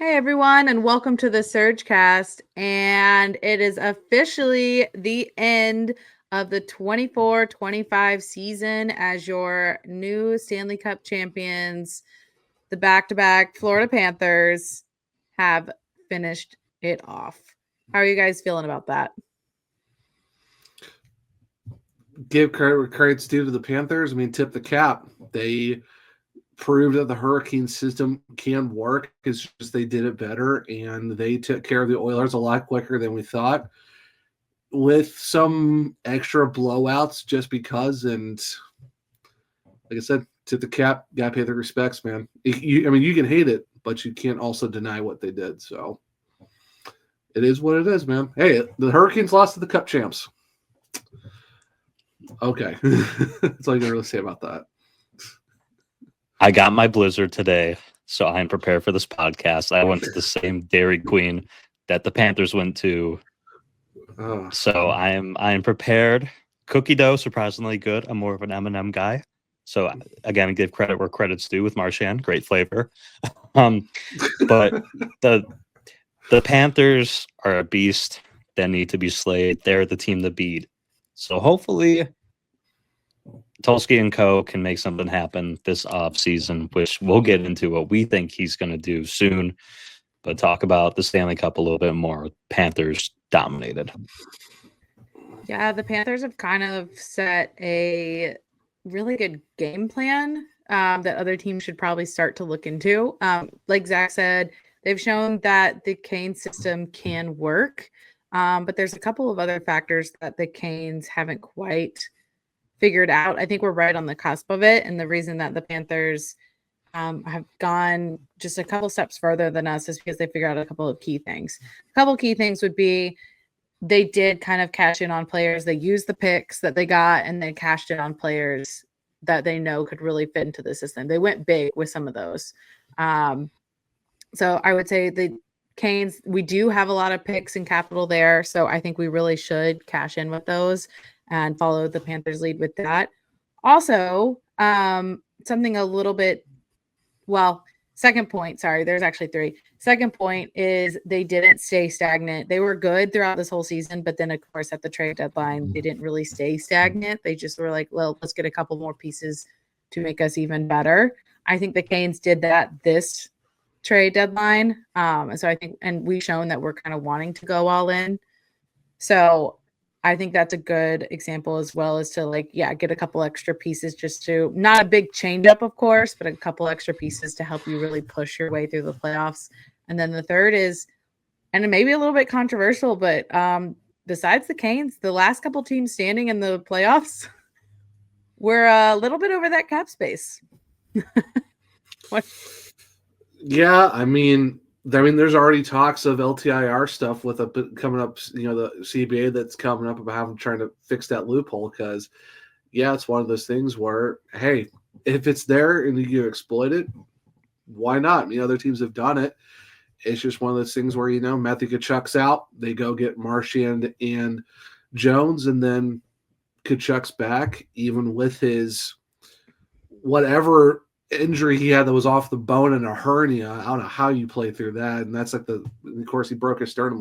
Hey everyone, and welcome to the SurgeCast. And it is officially the end of the 24-25 season as your new Stanley Cup champions. The back-to-back Florida Panthers have finished it off. How are you guys feeling about that? Give credit where credit's due to the Panthers. I mean, tip the cap. They proved that the Hurricane system can work. It's just they did it better, and they took care of the Oilers a lot quicker than we thought, with some extra blowouts just because. And like I said, tip the cap. Gotta pay the respects, man. I mean, you can hate it, but you can't also deny what they did. So it is what it is, man. Hey, the Hurricanes lost to the Cup champs. Okay. That's all you can really say about that. I got my Blizzard today, so I'm prepared for this podcast. I went to the same Dairy Queen that the Panthers went to. So I am prepared. Cookie dough, surprisingly good. I'm more of an M&M guy. So again, give credit where credit's due with Marchand. Great flavor. But the Panthers are a beast that need to be slayed. They're the team to beat. So hopefully Tulsky and co. can make something happen this offseason, which we'll get into what we think he's going to do soon. But talk about the Stanley Cup a little bit more. Panthers dominated. Yeah, the Panthers have kind of set a really good game plan that other teams should probably start to look into. Like Zach said, they've shown that the Canes system can work, but there's a couple of other factors that the Canes haven't quite figured out. I think we're right on the cusp of it, and the reason that the Panthers have gone just a couple steps further than us is because they figured out a couple of key things. A couple of key things would be they did kind of cash in on players. They used the picks that they got, and they cashed in on players that they know could really fit into the system. They went big with some of those. So I would say the Canes, we do have a lot of picks and capital there, so I think we really should cash in with those and follow the Panthers lead with that. Also, something a little bit, second point, sorry, there's actually three. Second point is they didn't stay stagnant. They were good throughout this whole season, but then, of course, at the trade deadline, they didn't really stay stagnant. They just were like, well, let's get a couple more pieces to make us even better. I think the Canes did that this trade deadline. And so I think, and we've shown that we're kind of wanting to go all in. So I think that's a good example as well, as to get a couple extra pieces, just to, not a big change up, of course, but a couple extra pieces to help you really push your way through the playoffs. And then the third is, and it may be a little bit controversial, but besides the Canes, the last couple teams standing in the playoffs were a little bit over that cap space. What? Yeah, I mean, there's already talks of LTIR stuff with coming up, the CBA that's coming up about having trying to fix that loophole, because, it's one of those things where, hey, if it's there and you exploit it, why not? I mean, other teams have done it. It's just one of those things where, Matthew Tkachuk's out, they go get Marchand and Jones, and then Tkachuk's back, even with his whatever injury he had that was off the bone and a hernia. I don't know how you play through that. And that's of course, he broke his sternum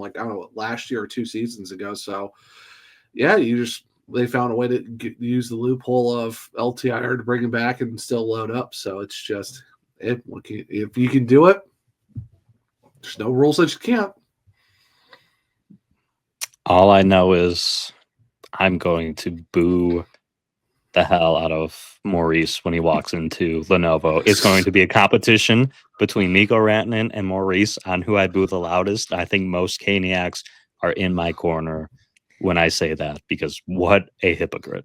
last year or 2 seasons ago. So, they found a way to use the loophole of LTIR to bring him back and still load up. So it's just, if you can do it, there's no rules that you can't. All I know is I'm going to boo the hell out of Maurice when he walks into Lenovo. It's going to be a competition between Mikko Rantanen and Maurice on who I boo the loudest. I think most Caniacs are in my corner when I say that, because what a hypocrite.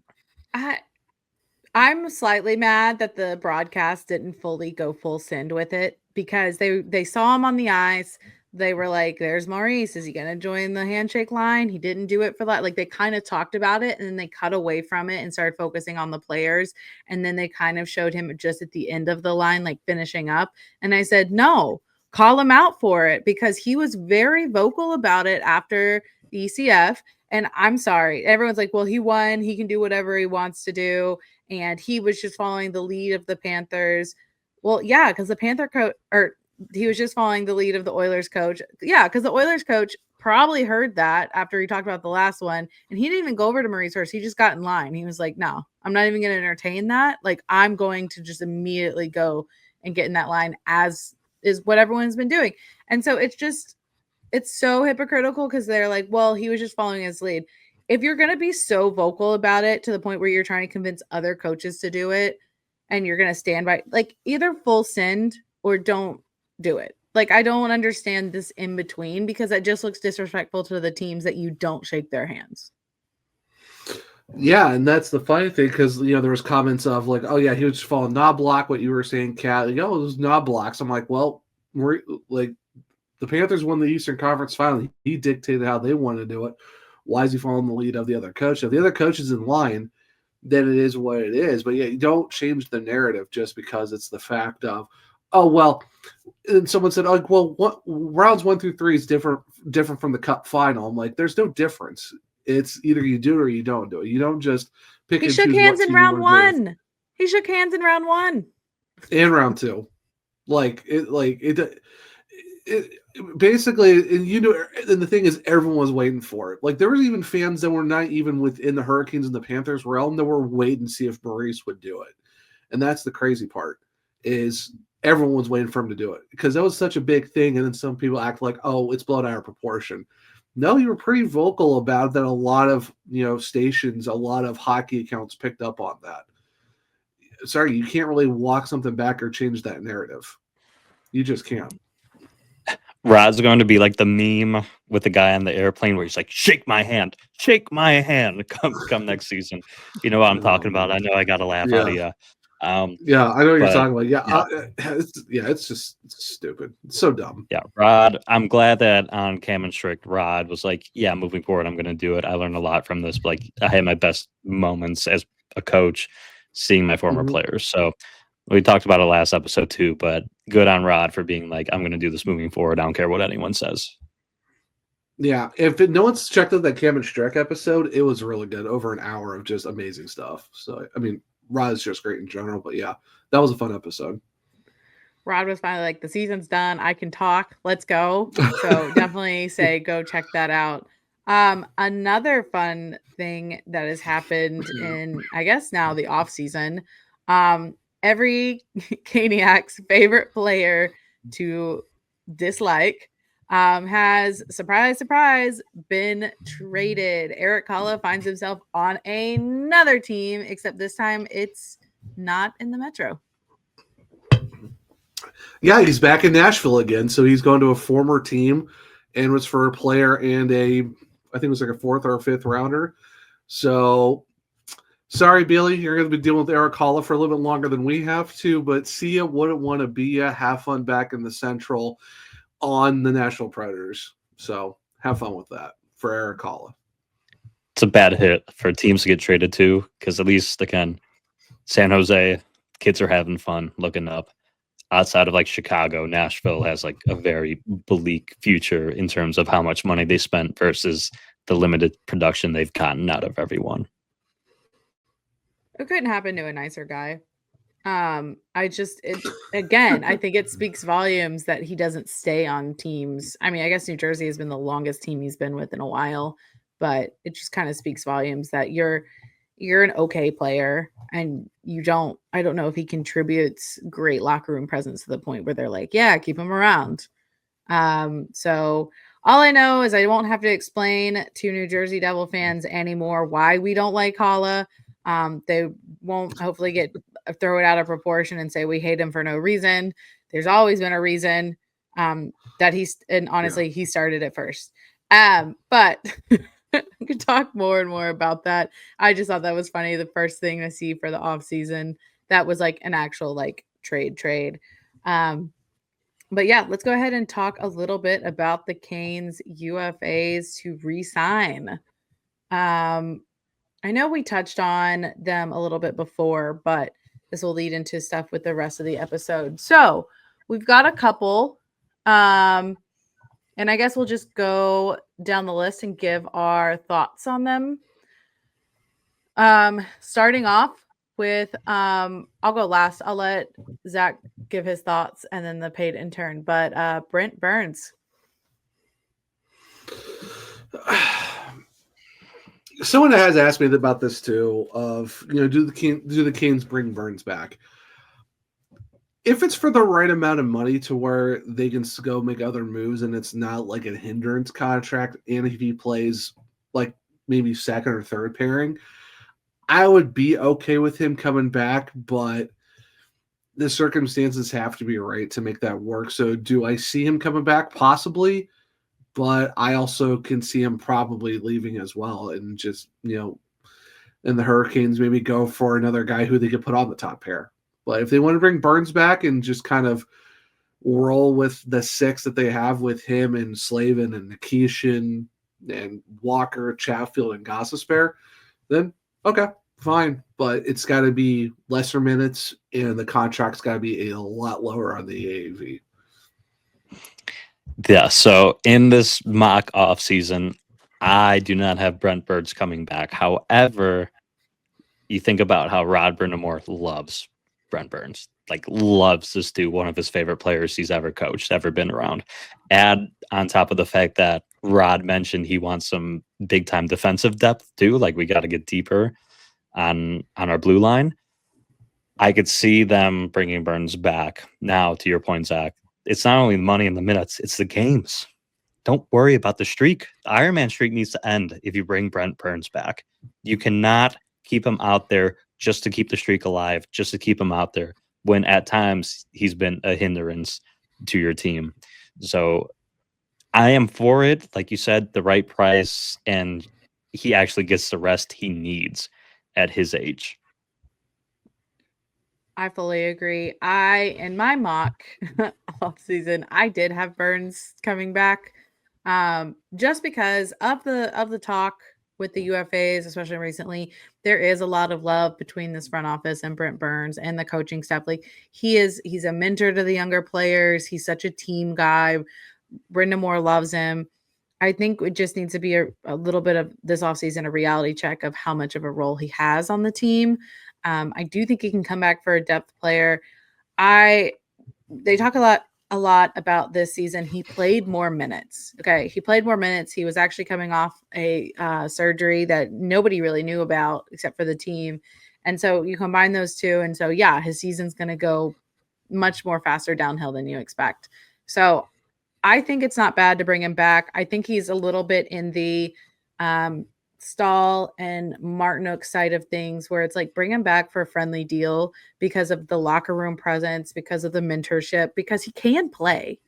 I'm slightly mad that the broadcast didn't fully go full send with it, because they saw him on the ice. They were like, there's Maurice. Is he going to join the handshake line? He didn't do it for that. They kind of talked about it, and then they cut away from it and started focusing on the players. And then they kind of showed him just at the end of the line, finishing up. And I said, no, call him out for it, because he was very vocal about it after the ECF. And I'm sorry. Everyone's like, well, he won. He can do whatever he wants to do. And he was just following the lead of the Panthers. Well, yeah, because the he was just following the lead of the Oilers coach. Yeah, because the Oilers coach probably heard that after he talked about the last one, and he didn't even go over to Maurice Hurst. He just got in line. He was like, no, I'm not even going to entertain that. Like, I'm going to just immediately go and get in that line, as is what everyone's been doing. And so it's so hypocritical because they're like, well, he was just following his lead. If you're going to be so vocal about it to the point where you're trying to convince other coaches to do it, and you're going to stand by, like, either full send or don't do it. Like, I don't understand this in between, because it just looks disrespectful to the teams that you don't shake their hands. Yeah, and that's the funny thing, because there was comments of like, oh yeah, he was following knob block, what you were saying, Kat. Like, oh, it was knob blocks. I'm like, well, we're like, the Panthers won the Eastern Conference Final. He dictated how they wanted to do it. Why is he following the lead of the other coach? If the other coach is in line, then it is what it is. But yeah, you don't change the narrative just because it's the fact of, oh well. And someone said, oh well, what rounds 1 through 3 is different from the Cup final. I'm like, there's no difference. It's either you do it or you don't do it. You don't just pick and choose. He shook hands in round 1. He shook hands in round 1 and round 2. It basically, and the thing is, everyone was waiting for it. Like, there was even fans that were not even within the Hurricanes and the Panthers realm that were waiting to see if Maurice would do it. And that's the crazy part, is everyone was waiting for him to do it, because that was such a big thing. And then some people act like, oh, it's blown out of proportion. No, you were pretty vocal about that. A lot of stations, a lot of hockey accounts picked up on that. Sorry, you can't really walk something back or change that narrative. You just can't. Rod's going to be like the meme with the guy on the airplane where he's like, shake my hand, come next season. You know what I'm talking about. I know I got a laugh out of you. Yeah, I know what you're talking about. It's just stupid. It's so dumb. Yeah, Rod, I'm glad that on Cam and Strict, Rod was like, yeah, moving forward, I'm going to do it. I learned a lot from this. But, like, I had my best moments as a coach seeing my former players. So we talked about it last episode too, but good on Rod for being like, I'm going to do this moving forward. I don't care what anyone says. Yeah, if no one's checked out that Cam and Strick episode, it was really good. Over an hour of just amazing stuff. So, I mean, Rod is just great in general, but yeah, that was a fun episode. Rod was finally like, the season's done. I can talk. Let's go. So definitely say, go check that out. Another fun thing that has happened in, I guess now, the off season, every Caniac's favorite player to dislike has, surprise, been traded. Eric Tulsky finds himself on another team, except this time it's not in the Metro. Yeah, he's back in Nashville again. So he's going to a former team, and was for a player and I think it was like a 4th or a 5th rounder. So sorry, Billy, you're going to be dealing with Eric Tulsky for a little bit longer than we have to, but see ya, wouldn't want to be ya. Have fun back in the Central on the Nashville Predators. So have fun with that for Eric Tulsky. It's a bad hit for teams to get traded to, because at least, again, San Jose, kids are having fun looking up. Outside of like Chicago, Nashville has like a very bleak future in terms of how much money they spent versus the limited production they've gotten out of everyone. It couldn't happen to a nicer guy. I think it speaks volumes that he doesn't stay on teams. I mean, I guess New Jersey has been the longest team he's been with in a while, but it just kind of speaks volumes that you're an okay player, and I don't know if he contributes great locker room presence to the point where they're like, yeah, keep him around. So all I know is I won't have to explain to New Jersey Devil fans anymore why we don't like Tulsky. They won't hopefully throw it out of proportion and say we hate him for no reason. There's always been a reason that he started it first. But I could talk more and more about that. I just thought that was funny. The first thing to see for the off season that was like an actual like trade. But yeah, let's go ahead and talk a little bit about the Canes UFAs to re-sign. I know we touched on them a little bit before, but this will lead into stuff with the rest of the episode. So we've got a couple. And I guess we'll just go down the list and give our thoughts on them. Starting off, with I'll go last. I'll let Zach give his thoughts and then the paid intern. But Brent Burns. Someone has asked me about this too. Of do the Canes bring Burns back? If it's for the right amount of money to where they can go make other moves and it's not like a hindrance contract, and if he plays like maybe second or third pairing, I would be okay with him coming back. But the circumstances have to be right to make that work. So do I see him coming back? Possibly. But I also can see him probably leaving as well, and just, and the Hurricanes maybe go for another guy who they could put on the top pair. But if they want to bring Burns back and just kind of roll with the six that they have with him and Slavin and Nikishin and Walker, Chatfield, and Gostisbehere, then okay, fine. But it's got to be lesser minutes, and the contract's got to be a lot lower on the AAV. Yeah, so in this mock offseason, I do not have Brent Burns coming back. However, you think about how Rod Brind'Amour loves Brent Burns, loves this dude, one of his favorite players he's ever coached, ever been around. Add on top of the fact that Rod mentioned he wants some big-time defensive depth too, we got to get deeper on our blue line. I could see them bringing Burns back. Now, to your point, Zach, it's not only the money and the minutes, it's the games. Don't worry about the streak. The Iron Man streak needs to end if you bring Brent Burns back. You cannot keep him out there just to keep the streak alive, just to keep him out there, when at times he's been a hindrance to your team. So I am for it. Like you said, the right price, and he actually gets the rest he needs at his age. I fully agree. In my mock off season, I did have Burns coming back, just because of the talk with the UFAs, especially recently. There is a lot of love between this front office and Brent Burns and the coaching staff. He's a mentor to the younger players. He's such a team guy. Brind'Amour loves him. I think it just needs to be a little bit of this offseason, a reality check of how much of a role he has on the team. I do think he can come back for a depth player. They talk a lot about this season. He played more minutes. Okay. He played more minutes. He was actually coming off a surgery that nobody really knew about except for the team. And so you combine those two. And so, yeah, his season's going to go much more faster downhill than you expect. So I think it's not bad to bring him back. I think he's a little bit in the Stahl and Martinook side of things, where it's bring him back for a friendly deal because of the locker room presence, because of the mentorship, because he can play,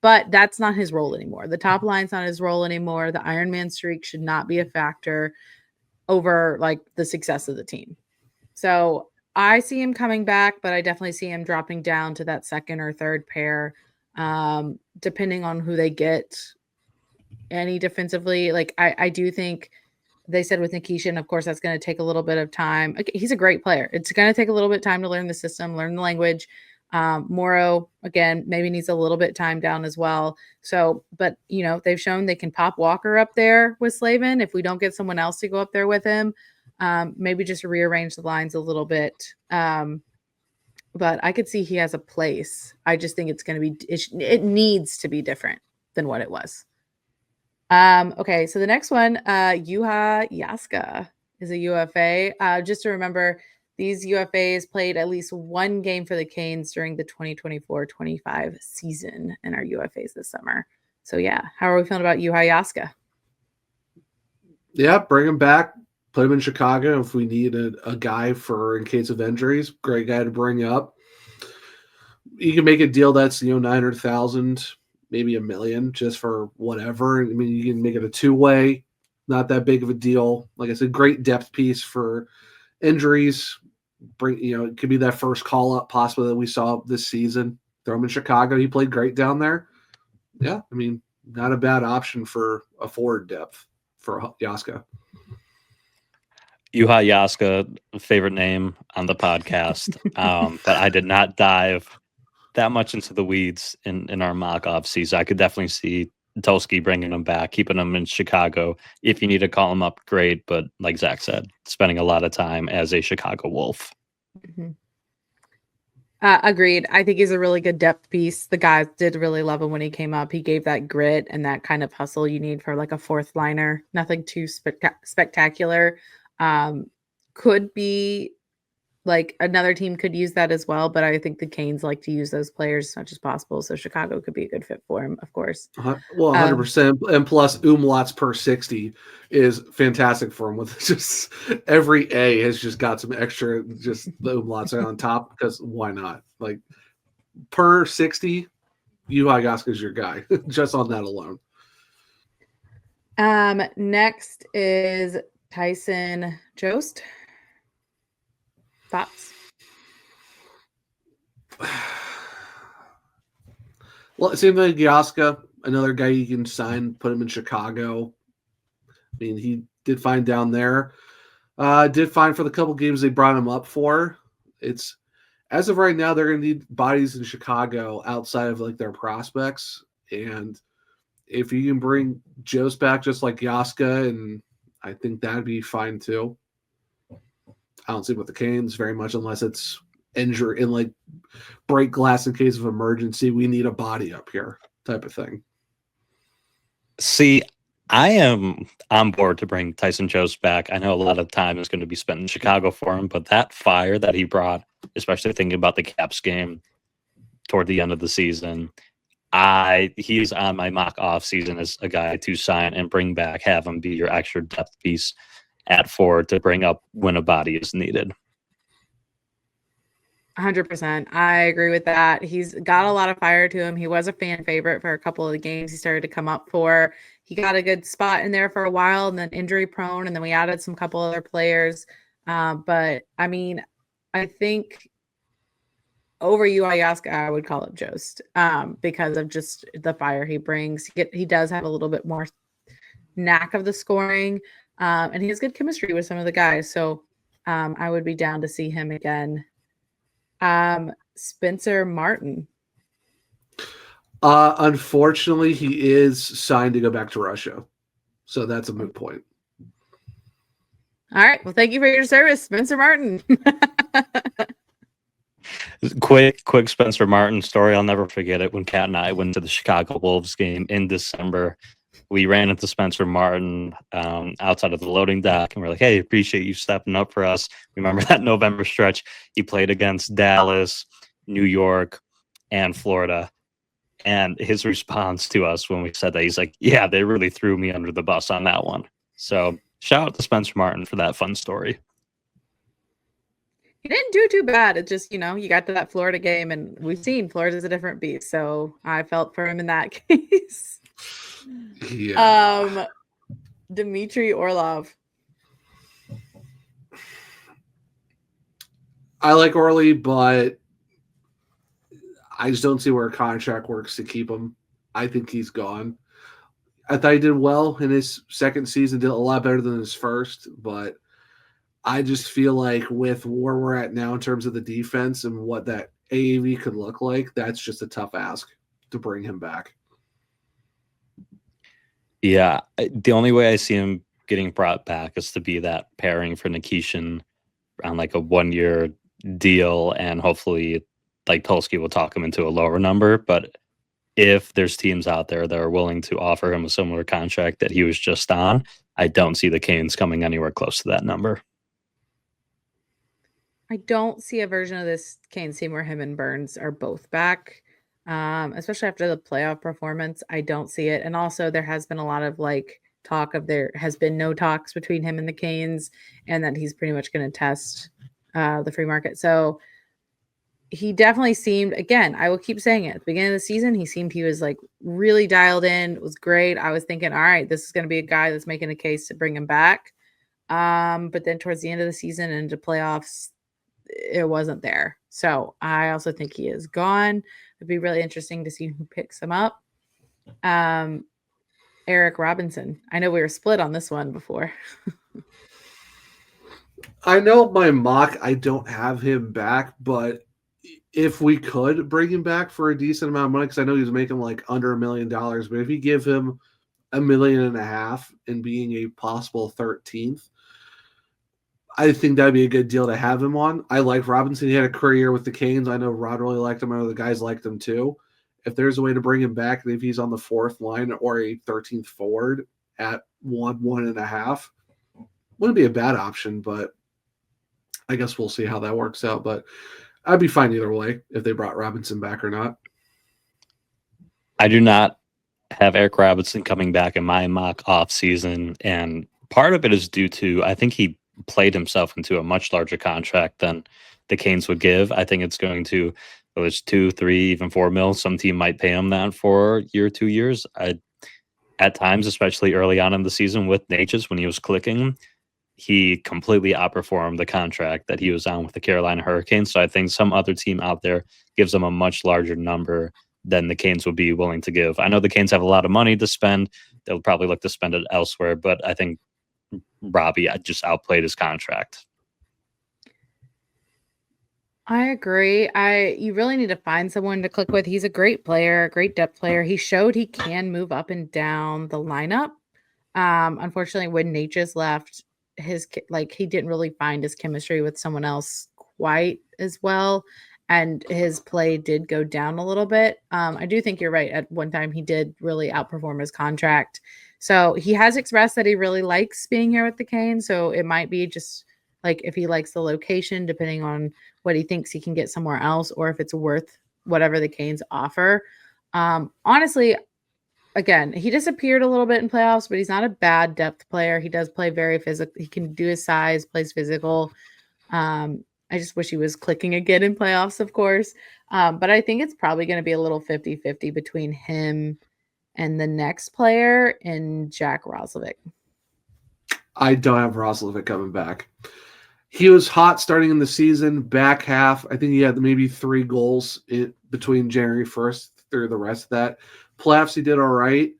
but that's not his role anymore. The top line's not his role anymore. The Iron Man streak should not be a factor over the success of the team. So I see him coming back, but I definitely see him dropping down to that second or third pair, depending on who they get. Any defensively, I do think they said with Nikishin, of course, that's going to take a little bit of time. Okay, he's a great player. It's going to take a little bit of time to learn the system, learn the language. Morrow, again, maybe needs a little bit time down as well. So, but they've shown they can pop Walker up there with Slavin. If we don't get someone else to go up there with him, maybe just rearrange the lines a little bit. But I could see he has a place. I just think it's going to be, it needs to be different than what it was. Okay, so the next one, Juha Jaska is a UFA. Just to remember, these UFAs played at least one game for the Canes during the 2024-25 season and are UFAs this summer. So yeah, how are we feeling about Juha Jaska? Yeah, bring him back. Put him in Chicago if we need a guy in case of injuries. Great guy to bring up. You can make a deal that's 900,000. Maybe $1 million just for whatever. I mean, you can make it a two-way, not that big of a deal. Like I said, great depth piece for injuries. It could be that first call up possibly that we saw this season. Throw him in Chicago. He played great down there. Yeah, I mean, not a bad option for a forward depth for Jaska. Juha Jaska, favorite name on the podcast, but I did not dive that much into the weeds in our mock off season. I could definitely see Tulsky bringing him back, keeping him in Chicago. If you need to call him up, great. But like Zach said, spending a lot of time as a Chicago Wolf. Mm-hmm. Agreed. I think he's a really good depth piece. The guys did really love him when he came up. He gave that grit and that kind of hustle you need for like a fourth liner. Nothing too spectacular. Could be like another team could use that as well, but I think the Canes like to use those players as much as possible. So Chicago could be a good fit for him, of course. Well, 100%. And plus, umlauts per 60 is fantastic for him. With just every A has just got some extra, just the umlauts are on top because why not? Like per 60, Yaska is your guy just on that alone. Next is Tyson Jost. Thoughts? Well, it seems like Yaska, another guy you can sign, put him in Chicago. I mean, he did fine down there. Did fine for the couple games they brought him up for. It's as of right now, they're going to need bodies in Chicago outside of like their prospects. And if you can bring Jost back just like Yaska, and I think that'd be fine too. I don't see with the Canes very much unless it's injury and like break glass in case of emergency. We need a body up here type of thing. See, I am on board to bring Tyson Jost back. I know a lot of time is going to be spent in Chicago for him, but that fire that he brought, especially thinking about the Caps game toward the end of the season, he's on my mock offseason as a guy to sign and bring back, have him be your extra depth piece at forward to bring up when a body is needed. 100%. I agree with that. He's got a lot of fire to him. He was a fan favorite for a couple of the games he started to come up for. He got a good spot in there for a while and then injury prone. And then we added some couple other players. But I mean, I think over Yaska, I would call it Jost because of just the fire he brings. He does have a little bit more knack of the scoring. And he has good chemistry with some of the guys. So I would be down to see him again. Spencer Martin. Unfortunately, he is signed to go back to Russia. So that's a moot point. All right. Well, thank you for your service, Spencer Martin. Quick Spencer Martin story. I'll never forget it. When Kat and I went to the Chicago Wolves game in December, we ran into Spencer Martin outside of the loading dock, and we're like, hey, appreciate you stepping up for us. Remember that November stretch? He played against Dallas, New York, and Florida. And his response to us when we said that, he's like, yeah, they really threw me under the bus on that one. So shout out to Spencer Martin for that fun story. He didn't do too bad. It's just, you got to that Florida game, and we've seen Florida's a different beast. So I felt for him in that case. Yeah. Dmitry Orlov. I like Orly, but I just don't see where a contract works to keep him. I think he's gone. I thought he did well in his second season, did a lot better than his first, but I just feel like with where we're at now in terms of the defense and what that AAV could look like, that's just a tough ask to bring him back. Yeah, the only way I see him getting brought back is to be that pairing for Nikishin on like a 1-year deal, and hopefully like Tulsky will talk him into a lower number. But if there's teams out there that are willing to offer him a similar contract that he was just on, I don't see the Canes coming anywhere close to that number. I don't see a version of this Canes team where him and Burns are both back. Especially after the playoff performance, I don't see it. And also there has been a lot of like talk of there has been no talks between him and the Canes, and that he's pretty much going to test the free market. So he definitely seemed, again, I will keep saying it, at the beginning of the season, he was like really dialed in. It was great. I was thinking, all right, this is going to be a guy that's making a case to bring him back. But then towards the end of the season and into playoffs, it wasn't there. So I also think he is gone. It'd be really interesting to see who picks him up. Eric Robinson. I know we were split on this one before. I know my mock, I don't have him back, but if we could bring him back for a decent amount of money, because I know he's making like under $1 million, but if you give him $1.5 million and being a possible 13th, I think that'd be a good deal to have him on. I like Robinson. He had a career with the Canes. I know Rod really liked him. I know the guys liked him too. If there's a way to bring him back, if he's on the 4th line or a 13th forward at 1.5, wouldn't be a bad option, but I guess we'll see how that works out. But I'd be fine either way if they brought Robinson back or not. I do not have Eric Robinson coming back in my mock offseason, and part of it is due to, I think he played himself into a much larger contract than the Canes would give. I think it's going to, whether it's 2, 3, even 4 mil. Some team might pay him that for a year, 2 years. At times, especially early on in the season with Natchez, when he was clicking, he completely outperformed the contract that he was on with the Carolina Hurricanes. So I think some other team out there gives him a much larger number than the Canes would be willing to give. I know the Canes have a lot of money to spend. They'll probably look to spend it elsewhere, but I think Robbie just outplayed his contract. I agree. You really need to find someone to click with. He's a great player, great depth player. He showed he can move up and down the lineup. Unfortunately, when Natchez left, he didn't really find his chemistry with someone else quite as well, and his play did go down a little bit. I do think you're right. At one time, he did really outperform his contract. So he has expressed that he really likes being here with the Canes. So it might be just like if he likes the location, depending on what he thinks he can get somewhere else, or if it's worth whatever the Canes offer. Honestly, again, he disappeared a little bit in playoffs, but he's not a bad depth player. He does play very physical. He can do his size, plays physical. I just wish he was clicking again in playoffs, of course. But I think it's probably going to be a little 50-50 between him and the next player in Jack Roslovic. I don't have Roslovic coming back. He was hot starting in the season, back half. I think he had maybe 3 goals between January 1st through the rest of that. Playoffs, he did all right,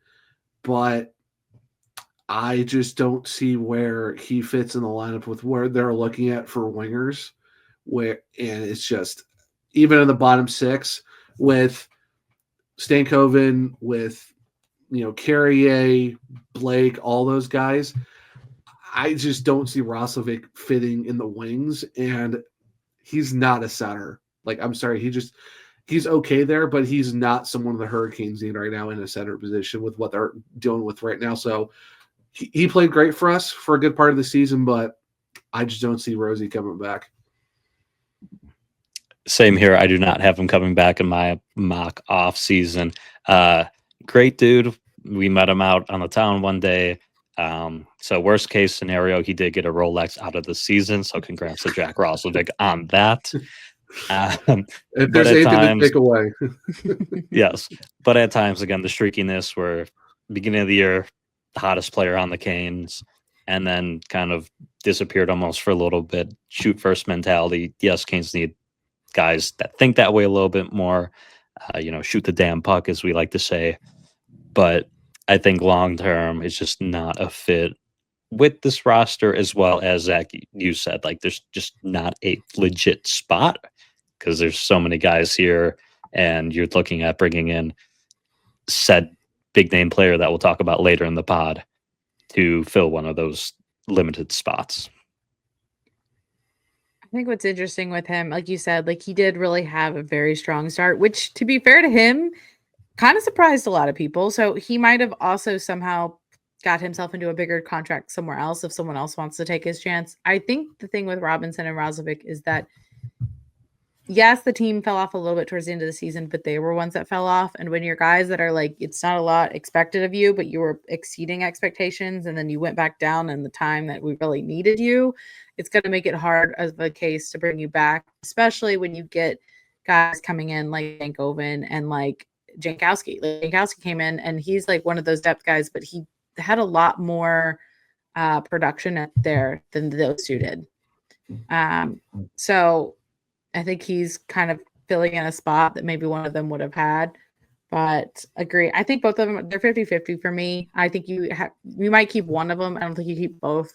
but I just don't see where he fits in the lineup with where they're looking at for wingers. And it's just, even in the bottom 6 with Stankoven, with Carrier, Blake, all those guys, I just don't see Roslovic fitting in the wings, and he's not a center. Like, I'm sorry, he's okay there, but he's not someone the Hurricanes need right now in a center position with what they're dealing with right now. So he played great for us for a good part of the season, but I just don't see Rosie coming back. Same here. I do not have him coming back in my mock off season. Great dude. We met him out on the town one day. So worst case scenario, he did get a Rolex out of the season. So congrats to Jack Roslovic on that. If there's anything to take away. Yes. But at times, again, the streakiness where beginning of the year, the hottest player on the Canes, and then kind of disappeared almost for a little bit. Shoot first mentality. Yes, Canes need guys that think that way a little bit more. Shoot the damn puck, as we like to say. But I think long term it's just not a fit with this roster, as well as Zach, you said, like there's just not a legit spot because there's so many guys here, and you're looking at bringing in said big name player that we'll talk about later in the pod to fill one of those limited spots. I think what's interesting with him, like you said, like he did really have a very strong start, which, to be fair to him, kind of surprised a lot of people. So he might have also somehow got himself into a bigger contract somewhere else if someone else wants to take his chance. I think the thing with Robinson and Roslovic is that, yes, the team fell off a little bit towards the end of the season, but they were ones that fell off. And when you're guys that are like, it's not a lot expected of you, but you were exceeding expectations, and then you went back down in the time that we really needed you, it's going to make it hard as a case to bring you back, especially when you get guys coming in like Stankoven and like Jankowski. Jankowski came in, and he's like one of those depth guys, but he had a lot more production there than those two did. So I think he's kind of filling in a spot that maybe one of them would have had. But agree. I think both of them, they're 50-50 for me. I think you might keep one of them. I don't think you keep both.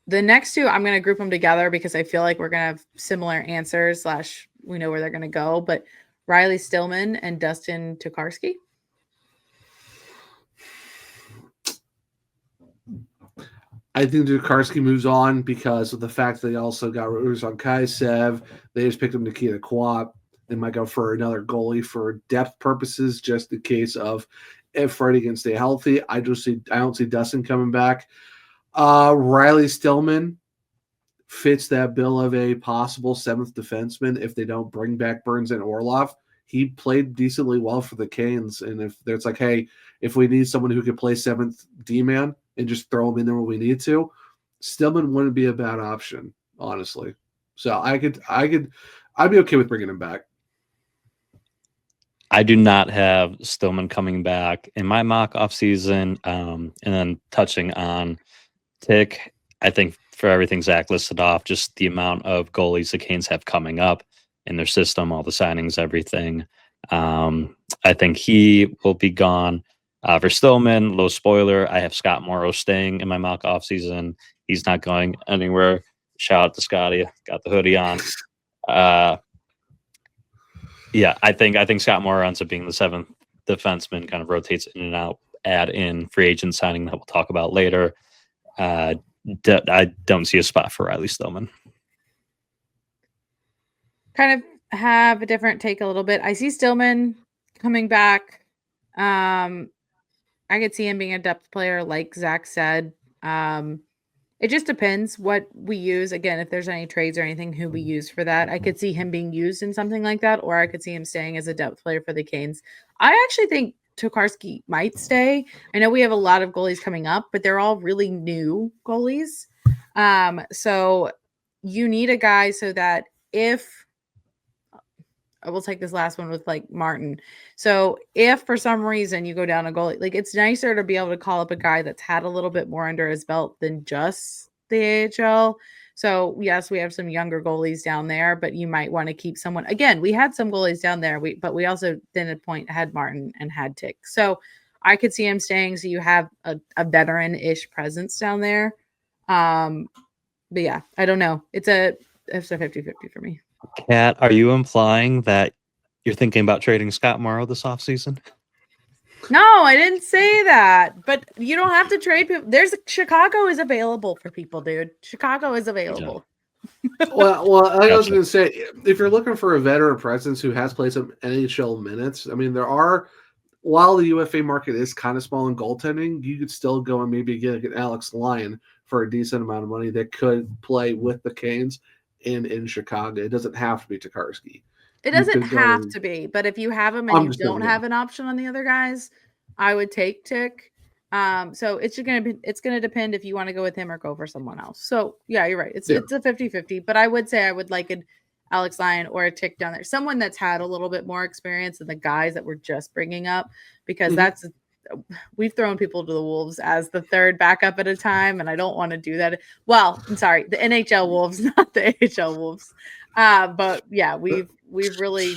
The the next two, I'm going to group them together because I feel like we're going to have similar answers / we know where they're going to go. But Riley Stillman and Dustin Tokarski. I think Tokarski moves on because of the fact that they also got Ruslan Kaisev. They just picked up Nikita Kwap. They might go for another goalie for depth purposes, just in case of if Freddie can stay healthy. I don't see Dustin coming back. Riley Stillman fits that bill of a possible seventh defenseman if they don't bring back Burns and Orlov. He played decently well for the Canes, and if there's like, hey, if we need someone who can play seventh D-man and just throw him in there when we need to, Stillman wouldn't be a bad option, honestly. So I'd be okay with bringing him back. I do not have Stillman coming back in my mock offseason. And then touching on Tick, I think for everything Zach listed off, just the amount of goalies the Canes have coming up in their system, all the signings, everything. I think he will be gone. For Stillman, low spoiler, I have Scott Morrow staying in my mock offseason. He's not going anywhere. Shout out to Scotty. Got the hoodie on. Yeah, I think Scott Morrow ends up being the seventh defenseman, kind of rotates in and out, add in free agent signing that we'll talk about later. I don't see a spot for Riley Stillman. Kind of have a different take a little bit. I see Stillman coming back. I could see him being a depth player, like Zach said. It just depends what we use. Again, if there's any trades or anything, who we use for that. I could see him being used in something like that, or I could see him staying as a depth player for the Canes. I actually think Tokarski might stay. I know we have a lot of goalies coming up, but they're all really new goalies. So you need a guy so that if I will take this last one with like Martin. So if for some reason you go down a goalie, like it's nicer to be able to call up a guy that's had a little bit more under his belt than just the AHL. So yes, we have some younger goalies down there, but you might want to keep someone. Again, we had some goalies down there, but we also then at a point had Martin and had Tick. So I could see him staying. So you have a veteran-ish presence down there. But yeah, I don't know. It's a 50-50 for me. Kat, are you implying that you're thinking about trading Scott Morrow this offseason? No, I didn't say that. But you don't have to trade people. Chicago is available for people, dude. Chicago is available. Well, I was going to say, if you're looking for a veteran presence who has played some NHL minutes, I mean, while the UFA market is kind of small in goaltending, you could still go and maybe get an Alex Lyon for a decent amount of money that could play with the Canes in Chicago. It doesn't have to be Tokarski. It doesn't have to be, but if you have him and you don't have an option on the other guys, I would take Tick. So it's gonna depend if you want to go with him or go for someone else. So yeah, you're right. It's a 50-50, but I would say I would like an Alex Lyon or a Tick down there, someone that's had a little bit more experience than the guys that we're just bringing up, because we've thrown people to the wolves as the third backup at a time, and I don't want to do that. Well, I'm sorry, the NHL Wolves, not the AHL Wolves. But yeah, we've really,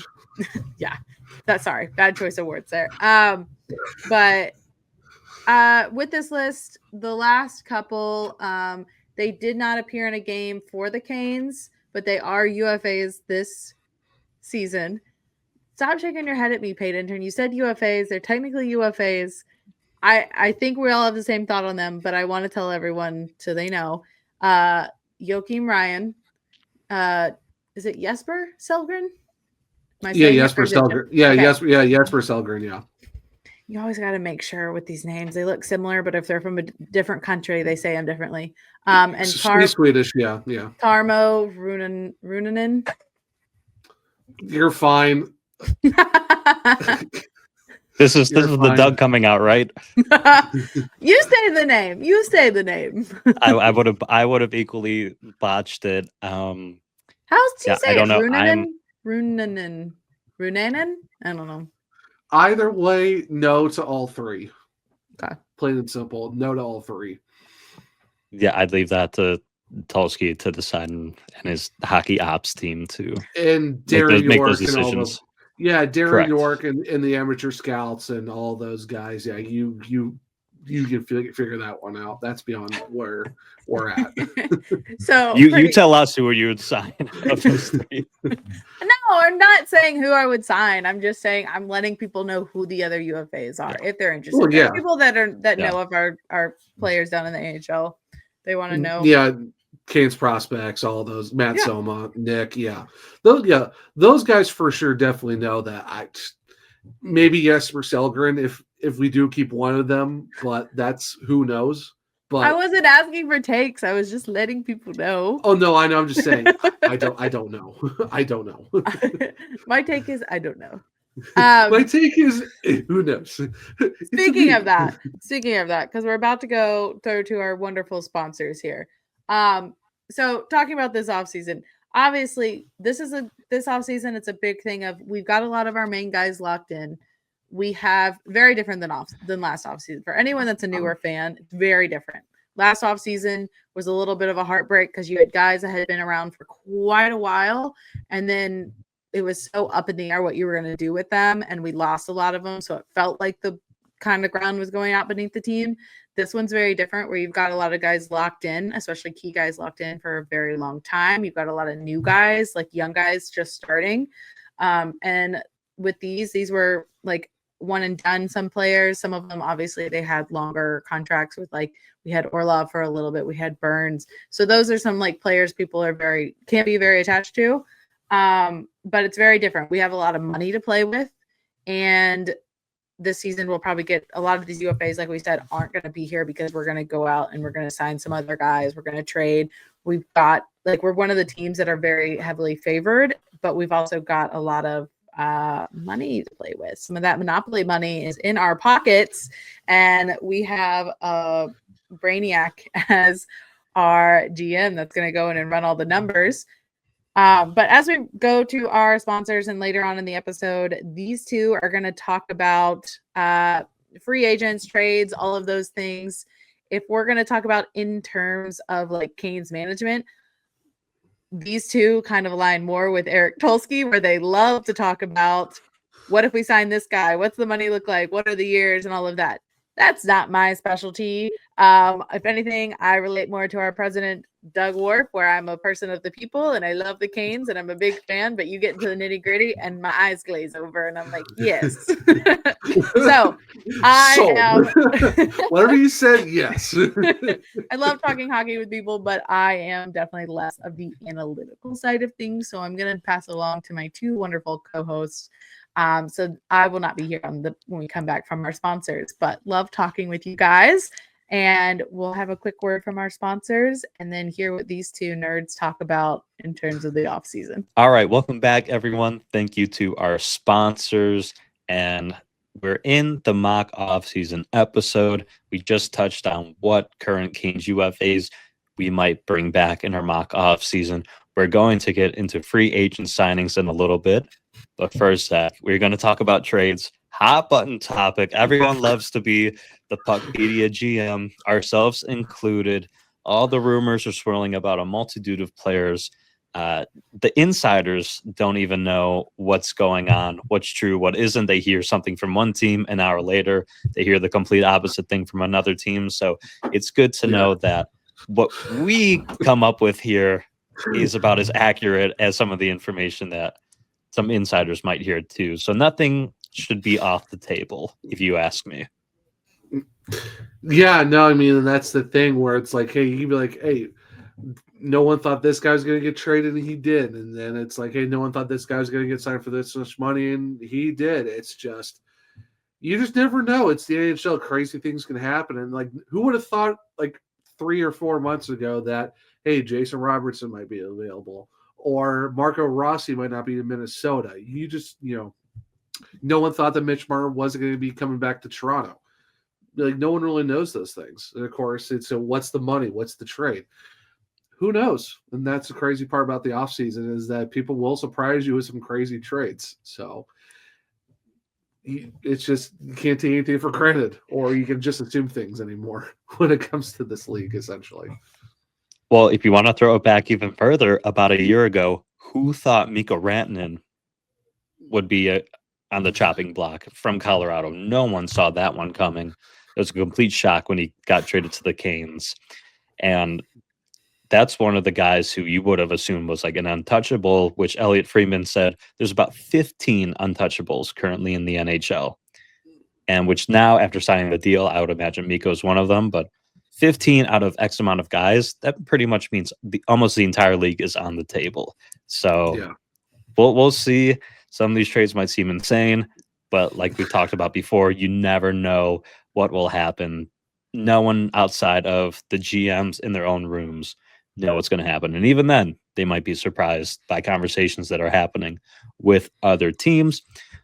sorry, bad choice of words there. But with this list, the last couple, they did not appear in a game for the Canes, but they are UFAs this season. Stop shaking your head at me, paid intern. You said UFAs. They're technically UFAs. I think we all have the same thought on them, but I want to tell everyone so they know. Joakim Ryan. Is it Jesper Sellgren? Jesper Sellgren. Yeah, okay. Jesper Sellgren, yeah. You always got to make sure with these names. They look similar, but if they're from a different country, they say them differently. And Swedish, yeah. Tarmo Runanen. You're fine. This is the Doug coming out, right? You say the name. I would have equally botched it. How's he say? I don't know. Runanen. I don't know. Either way, no to all three. Okay. Plain and simple. No to all three. Yeah, I'd leave that to Tulsky to decide and his hockey ops team to make those decisions. Darren York and the amateur scouts and all those guys. Yeah, you you can figure that one out. That's beyond where we're at. So you tell us who you would sign of those three. No, I'm not saying who I would sign. I'm just saying I'm letting people know who the other UFAs are if they're interested. Well, There's people that know of our players down in the AHL. They want to know. Yeah, Canes prospects, all those, Matt Soma, Nick, those guys for sure definitely know that. Maybe Jesper Sellgren if we do keep one of them, but that's who knows. But I wasn't asking for takes. I was just letting people know. Oh no, I know. I'm just saying. I don't know. I don't know. My take is I don't know. My take is who knows. Speaking of that, because we're about to go to our wonderful sponsors here. So talking about this offseason, obviously this offseason, it's a big thing of we've got a lot of our main guys locked in. We have very different than last offseason. For anyone that's a newer fan, it's very different. Last offseason was a little bit of a heartbreak because you had guys that had been around for quite a while, and then it was so up in the air what you were going to do with them, and we lost a lot of them, so it felt like the kind of ground was going out beneath the team. This one's very different where you've got a lot of guys locked in, especially key guys locked in for a very long time. You've got a lot of new guys, like young guys just starting. And with these were like one and done, some players. Some of them, obviously, they had longer contracts with, like, we had Orlov for a little bit. We had Burns. So those are some like players people can't be very attached to. But it's very different. We have a lot of money to play with. And this season we'll probably get a lot of these UFAs, like we said, aren't going to be here because we're going to go out and we're going to sign some other guys. We're going to trade. We've got, like, we're one of the teams that are very heavily favored, but we've also got a lot of money to play with. Some of that monopoly money is in our pockets, and we have a Brainiac as our GM that's going to go in and run all the numbers. But as we go to our sponsors and later on in the episode, these two are going to talk about free agents, trades, all of those things. If we're going to talk about in terms of like Canes management, these two kind of align more with Eric Tulsky, where they love to talk about what if we sign this guy? What's the money look like? What are the years and all of that? That's not my specialty. If anything, I relate more to our president, Doug Worf, where I'm a person of the people and I love the Canes and I'm a big fan, but you get into the nitty gritty and my eyes glaze over and I'm like, yes. So I am whatever you said, yes. I love talking hockey with people, but I am definitely less of the analytical side of things. So I'm going to pass along to my two wonderful co-hosts. So I will not be here when we come back from our sponsors, but love talking with you guys. And we'll have a quick word from our sponsors and then hear what these two nerds talk about in terms of the off season. All right. Welcome back, everyone. Thank you to our sponsors. And we're in the Mock Offseason episode. We just touched on what current Canes UFAs we might bring back in our Mock Offseason. We're going to get into free agent signings in a little bit. But first, Zach, we're going to talk about trades. Hot button topic. Everyone loves to be the Puckpedia GM, ourselves included. All the rumors are swirling about a multitude of players. The insiders don't even know what's going on, what's true, what isn't. They hear something from one team, an hour later, they hear the complete opposite thing from another team. So it's good to know that what we come up with here is about as accurate as some of the information that some insiders might hear too. So nothing should be off the table, if you ask me. Yeah, no, I mean, and that's the thing where it's like, hey, you can be like, hey, no one thought this guy was going to get traded, and he did. And then it's like, hey, no one thought this guy was going to get signed for this much money, and he did. It's just, you just never know. It's the NHL. Crazy things can happen. And like, who would have thought like 3 or 4 months ago that, hey, Jason Robertson might be available or Marco Rossi might not be in Minnesota. You just, no one thought that Mitch Marner wasn't going to be coming back to Toronto. Like, no one really knows those things. And of course, it's so what's the money? What's the trade? Who knows? And that's the crazy part about the offseason is that people will surprise you with some crazy trades. So it's just, you can't take anything for granted, or you can just assume things anymore when it comes to this league, essentially. Well, if you want to throw it back even further, about a year ago, who thought Mikko Rantanen would be on the chopping block from Colorado? No one saw that one coming. It was a complete shock when he got traded to the Canes. And that's one of the guys who you would have assumed was like an untouchable, which Elliot Freeman said there's about 15 untouchables currently in the NHL. And which now, after signing the deal, I would imagine Mikko's one of them. But 15 out of X amount of guys, that pretty much means almost the entire league is on the table. So Yeah. we'll see. Some of these trades might seem insane, but like we talked about before, you never know what will happen. No one outside of the GMs in their own rooms know what's going to happen. And even then, they might be surprised by conversations that are happening with other teams.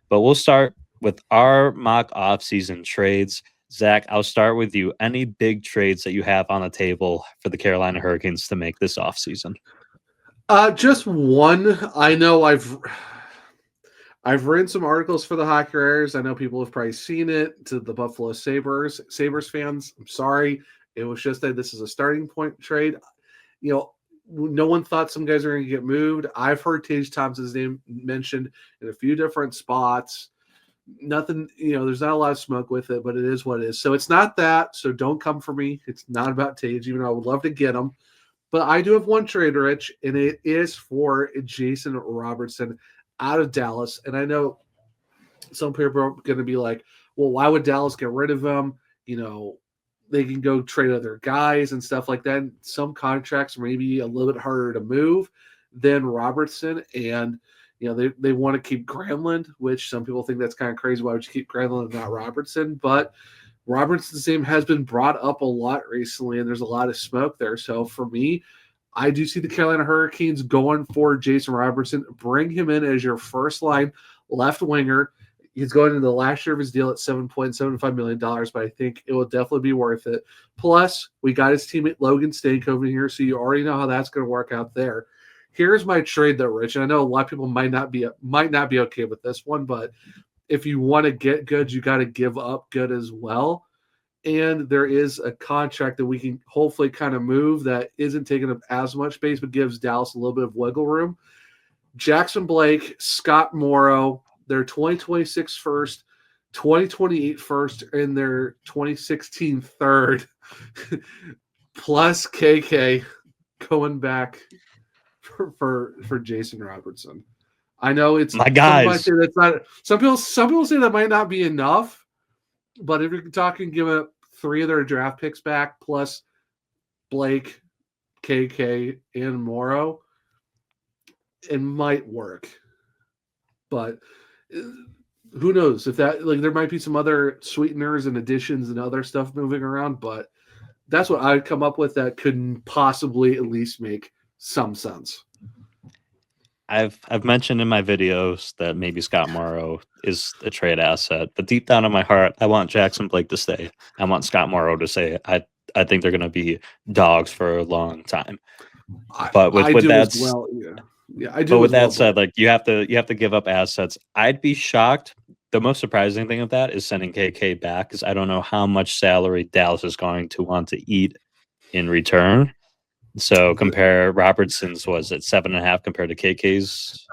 But we'll start with our mock off-season trades. Zach, I'll start with you. Any big trades that you have on the table for the Carolina Hurricanes to make this offseason? Just one. I know I've written some articles for the Hockey Writers. I know people have probably seen it. To the Buffalo Sabres fans, I'm sorry. It was just that this is a starting point trade. You know, no one thought some guys are going to get moved. I've heard Tage Thompson's name mentioned in a few different spots. Nothing, there's not a lot of smoke with it, but it is what it is. So it's not that. So don't come for me. It's not about Tage, even though I would love to get him. But I do have one trade, Rich, and it is for Jason Robertson out of Dallas. And I know some people are going to be like, well, why would Dallas get rid of him? They can go trade other guys and stuff like that. Some contracts may be a little bit harder to move than Robertson. And, they want to keep Granlund, which some people think that's kind of crazy. Why would you keep Granlund and not Robertson? But Robertson's name has been brought up a lot recently, and there's a lot of smoke there. So for me, I do see the Carolina Hurricanes going for Jason Robertson. Bring him in as your first line left winger. He's going into the last year of his deal at $7.75 million, but I think it will definitely be worth it. Plus, we got his teammate Logan Stankoven here, so you already know how that's going to work out there. Here's my trade, though, Rich. And I know a lot of people might not be okay with this one, but if you want to get good, you got to give up good as well. And there is a contract that we can hopefully kind of move that isn't taking up as much space, but gives Dallas a little bit of wiggle room. Jackson Blake, Scott Morrow, their 2026 first, 2028 first, and their 2016 third, plus KK going back for Jason Robertson. I know it's my guys. Some people say that might not be enough, but if you're talking giving up 3 of their draft picks back plus Blake, KK, and Morrow, it might work. But who knows if that there might be some other sweeteners and additions and other stuff moving around, but that's what I'd come up with that could possibly at least make some sense. I've mentioned in my videos that maybe Scott Morrow is a trade asset, but deep down in my heart, I want Jackson Blake to stay. I want Scott Morrow to say I think they're going to be dogs for a long time. But with that, I do. But with that said, you have to give up assets. I'd be shocked. The most surprising thing of that is sending KK back, because I don't know how much salary Dallas is going to want to eat in return. So compare Robertson's, was it 7.5 compared to KK's?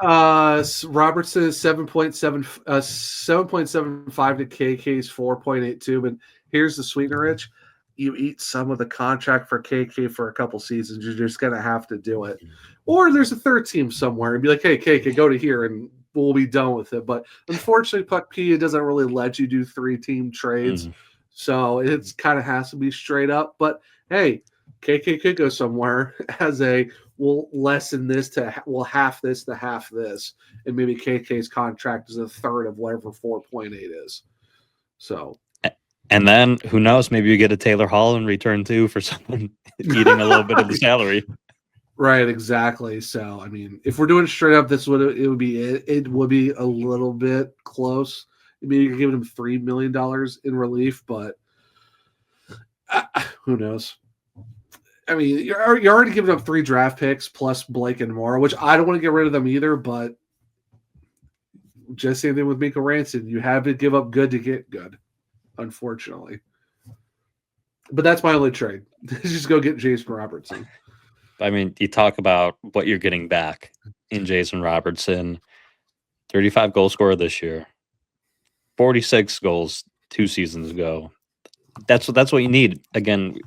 Robertson is 7.75 to KK's 4.82. But here's the sweetener, Rich. You eat some of the contract for KK for a couple seasons. You're just gonna have to do it. Or there's a third team somewhere and be like, hey, KK, go to here and we'll be done with it. But unfortunately, Puck-P doesn't really let you do 3-team trades. So it's kind of has to be straight up. But hey, KK could go somewhere as we'll lessen this to half this to half this, and maybe KK's contract is a third of whatever 4.8 is. So, and then who knows? Maybe you get a Taylor Hall in return too for someone eating a little bit of the salary. Right, exactly. So, I mean, if we're doing it straight up, this would would be it would be a little bit close. Maybe you could give him $3 million in relief, but who knows? I mean, you're already giving up 3 draft picks plus Blake and Morrow, which I don't want to get rid of them either, but just same thing with Mikko Ranson. You have to give up good to get good, unfortunately. But that's my only trade. Just go get Jason Robertson. I mean, you talk about what you're getting back in Jason Robertson. 35 goal scorer this year. 46 goals 2 seasons ago. that's what you need. Again,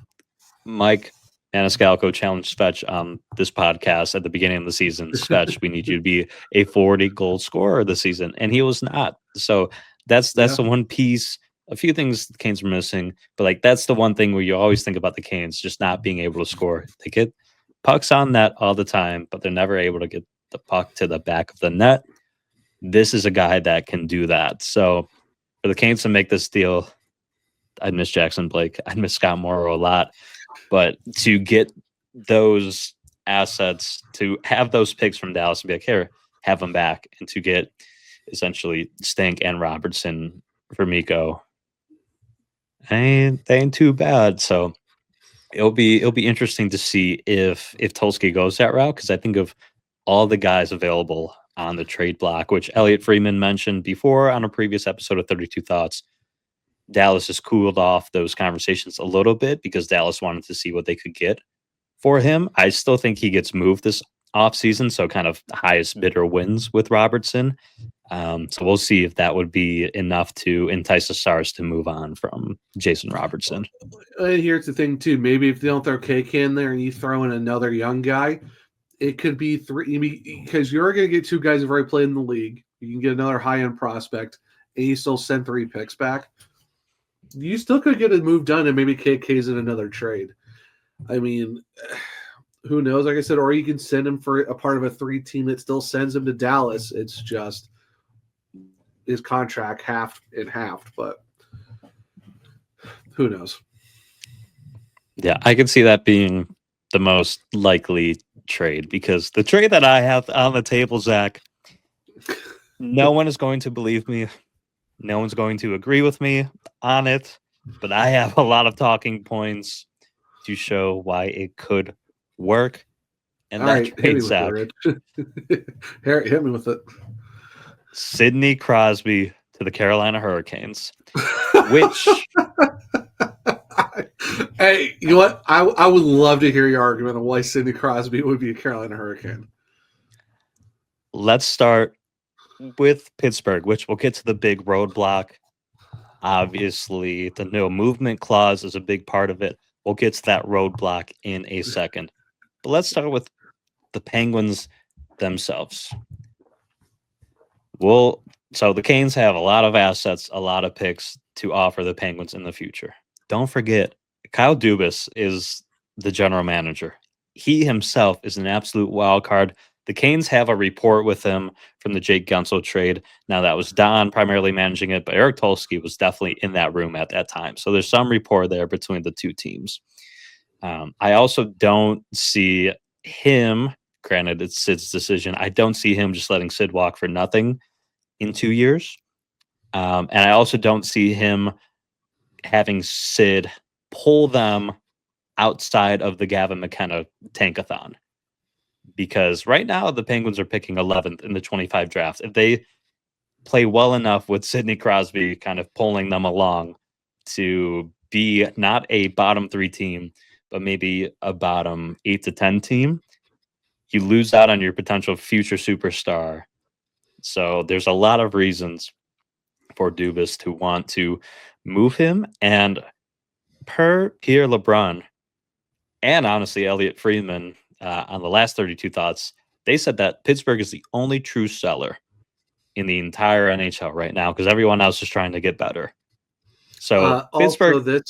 Mike Maniscalco challenged Svetch on this podcast at the beginning of the season. Svetch, we need you to be a 40-goal scorer this season, and he was not. So that's the one piece. A few things the Canes are missing, but like that's the one thing where you always think about the Canes just not being able to score. They get pucks on net all the time, but they're never able to get the puck to the back of the net. This is a guy that can do that. So for the Canes to make this deal, I'd miss Jackson Blake. I'd miss Scott Morrow a lot. But to get those assets, to have those picks from Dallas and be like, here, have them back, and to get essentially Stink and Robertson for Mikko, they ain't too bad. So it'll be interesting to see if Tulsky goes that route, because I think of all the guys available on the trade block, which Elliot Freeman mentioned before on a previous episode of 32 Thoughts. Dallas has cooled off those conversations a little bit because Dallas wanted to see what they could get for him. I still think he gets moved this offseason, so kind of highest bidder wins with Robertson. So we'll see if that would be enough to entice the Stars to move on from Jason Robertson. Here's the thing, too. Maybe if they don't throw KK in there and you throw in another young guy, it could be three, because you're going to get two guys who've already played in the league. You can get another high-end prospect, and you still send 3 picks back. You still could get a move done, and maybe KK's in another trade. I mean, who knows? Like I said, or you can send him for a part of a 3 team that still sends him to Dallas. It's just his contract half, but who knows? Yeah, I can see that being the most likely trade, because the trade that I have on the table, Zach, no one is going to believe me. No one's going to agree with me on it, but I have a lot of talking points to show why it could work. And that trade, Zach, hit me with it. Sidney Crosby to the Carolina Hurricanes, which hey, you know what? I would love to hear your argument on why Sidney Crosby would be a Carolina Hurricane. Let's start with Pittsburgh, which we'll get to the big roadblock. Obviously, the no movement clause is a big part of it. We'll get to that roadblock in a second. But let's start with the Penguins themselves. So the Canes have a lot of assets, a lot of picks to offer the Penguins in the future. Don't forget, Kyle Dubas is the general manager. He himself is an absolute wild card. The Canes have a report with him from the Jake Guentzel trade. Now, that was Don primarily managing it, but Eric Tulsky was definitely in that room at that time. So there's some rapport there between the two teams. I also don't see him, granted it's Sid's decision, I don't see him just letting Sid walk for nothing in 2 years. And I also don't see him having Sid pull them outside of the Gavin McKenna tankathon. Because right now the Penguins are picking 11th in the 25 draft. If they play well enough with Sidney Crosby kind of pulling them along to be not a bottom 3 team, but maybe a bottom 8 to 10 team, you lose out on your potential future superstar. So there's a lot of reasons for Dubas to want to move him. And per Pierre LeBrun, and honestly Elliot Freeman, on the last 32 Thoughts, they said that Pittsburgh is the only true seller in the entire NHL right now, because everyone else is trying to get better. So Pittsburgh.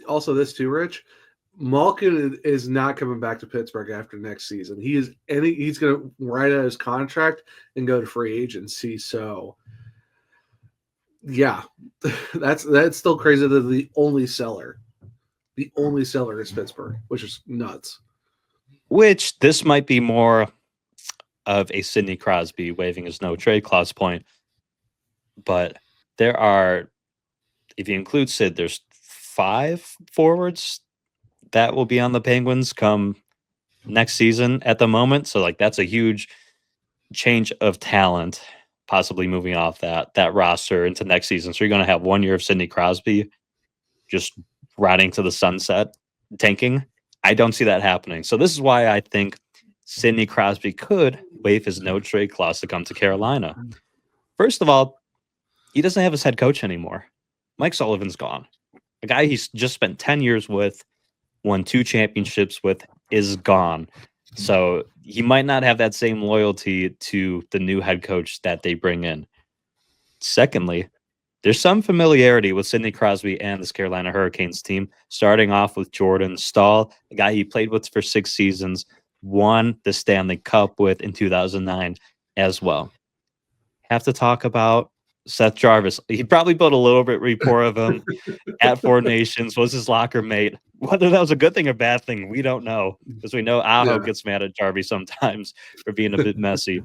Also this too, Rich. Malkin is not coming back to Pittsburgh after next season. He's going to write out his contract and go to free agency. So, yeah, that's still crazy that the only seller is Pittsburgh, which is nuts. Which this might be more of a Sidney Crosby waiving his no trade clause point. But there are, if you include Sid, there's 5 forwards that will be on the Penguins come next season at the moment. So like that's a huge change of talent, possibly moving off that roster into next season. So you're going to have 1 year of Sidney Crosby just riding to the sunset, tanking. I don't see that happening. So this is why I think Sidney Crosby could waive his no trade clause to come to Carolina. First of all, he doesn't have his head coach anymore. Mike Sullivan's gone. a guy he's just spent 10 years with, won 2 championships with, is gone. So he might not have that same loyalty to the new head coach that they bring in. Secondly, there's some familiarity with Sidney Crosby and this Carolina Hurricanes team, starting off with Jordan Stahl, a guy he played with for 6 seasons, won the Stanley Cup with in 2009 as well. Have to talk about Seth Jarvis. He probably built a little bit rapport of him at Four Nations, was his locker mate. Whether that was a good thing or bad thing, we don't know, because we know Aho gets mad at Jarvis sometimes for being a bit messy.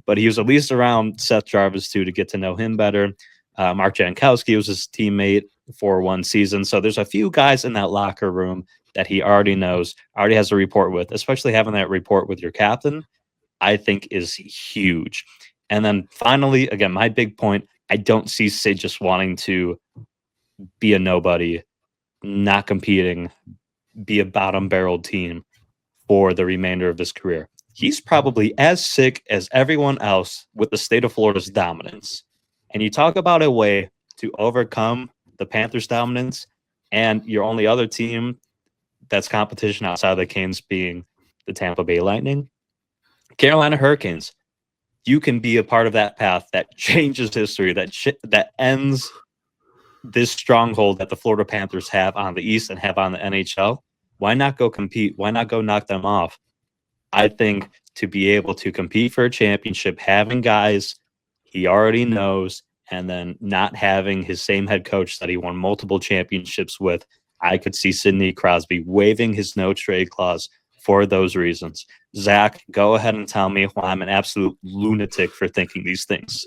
But he was at least around Seth Jarvis, too, to get to know him better. Mark Jankowski was his teammate for 1 season. So there's a few guys in that locker room that he already knows, already has a report with, especially having that report with your captain, I think is huge. And then finally, again, my big point, I don't see Sid just wanting to be a nobody, not competing, be a bottom-barreled team for the remainder of his career. He's probably as sick as everyone else with the state of Florida's dominance. And you talk about a way to overcome the Panthers' dominance and your only other team that's competition outside of the Canes being the Tampa Bay Lightning, Carolina Hurricanes. You can be a part of that path that changes history, that ends this stronghold that the Florida Panthers have on the East and have on the NHL. Why not go compete? Why not go knock them off? I think to be able to compete for a championship, having guys he already knows, and then not having his same head coach that he won multiple championships with, I could see Sidney Crosby waiving his no-trade clause for those reasons. Zach, go ahead and tell me why I'm an absolute lunatic for thinking these things.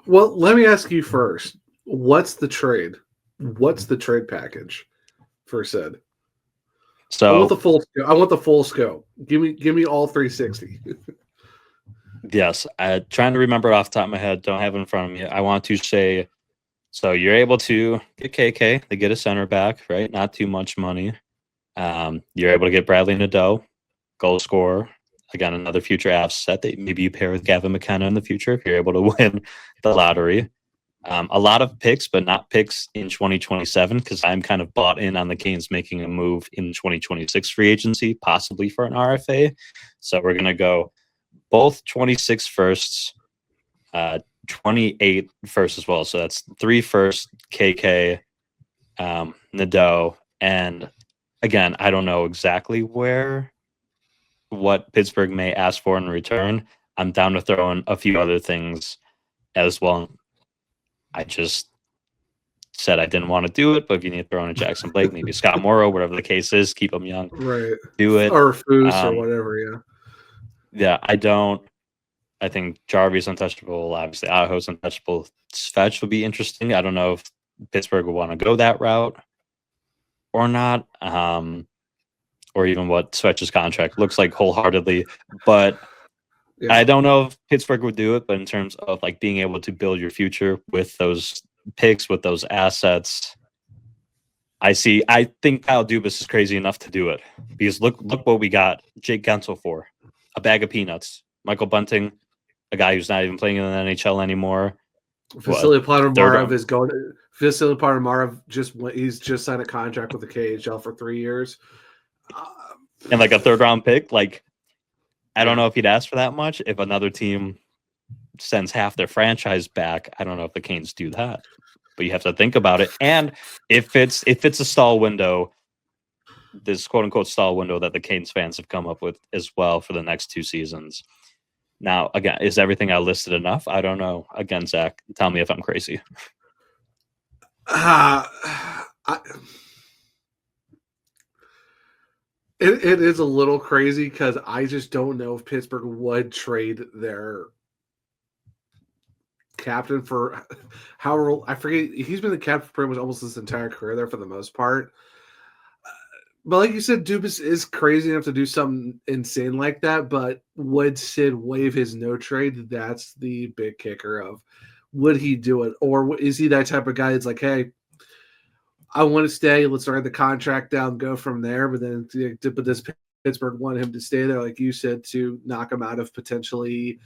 Well, let me ask you first. What's the trade? What's the trade package for Sid? So I want the full scope. Give me all 360. Yes, I'm trying to remember off the top of my head. Don't have it in front of me. I want to say, so you're able to get KK. They get a center back, right? Not too much money. You're able to get Bradley Nadeau, goal scorer. Again, another future asset that maybe you pair with Gavin McKenna in the future if you're able to win the lottery. A lot of picks, but not picks in 2027, because I'm kind of bought in on the Canes making a move in 2026 free agency, possibly for an RFA. So we're going to go both 26 firsts, 28 firsts as well. So that's 3 firsts, KK, Nadeau. And again, I don't know exactly what Pittsburgh may ask for in return. I'm down to throw in a few other things as well. I just said I didn't want to do it, but if you need to throw in a Jackson Blake, maybe Scott Morrow, whatever the case is, keep them young. Right. Do it. Or Foose or whatever, yeah. Yeah, I think Jarvis untouchable, obviously Aho's untouchable. Svetch would be interesting. I don't know if Pittsburgh would want to go that route or not, or even what Svetch's contract looks like wholeheartedly. But yeah. I don't know if Pittsburgh would do it, but in terms of like being able to build your future with those picks, with those assets, I think Kyle Dubas is crazy enough to do it, because look what we got Jake Gensel for. A bag of peanuts. Michael Bunting, a guy who's not even playing in the NHL anymore. Vasily Ponomarev is going to. Vasily Ponomarev he's just signed a contract with the KHL for 3 years, and like a 3rd round pick. Like, I don't know if he'd ask for that much. If another team sends half their franchise back, I don't know if the Canes do that. But you have to think about it. And if it's a stall window, this quote unquote stall window that the Canes fans have come up with as well for the next 2 seasons. Now, again, is everything I listed enough? I don't know. Again, Zach, tell me if I'm crazy. It is a little crazy, because I just don't know if Pittsburgh would trade their captain for I forget. He's been the captain for pretty much almost his entire career there for the most part. But like you said, Dubas is crazy enough to do something insane like that. But would Sid waive his no trade? That's the big kicker of, would he do it? Or is he that type of guy that's like, hey, I want to stay. Let's write the contract down, go from there. But then, but this Pittsburgh wanted him to stay there, like you said, to knock him out of potentially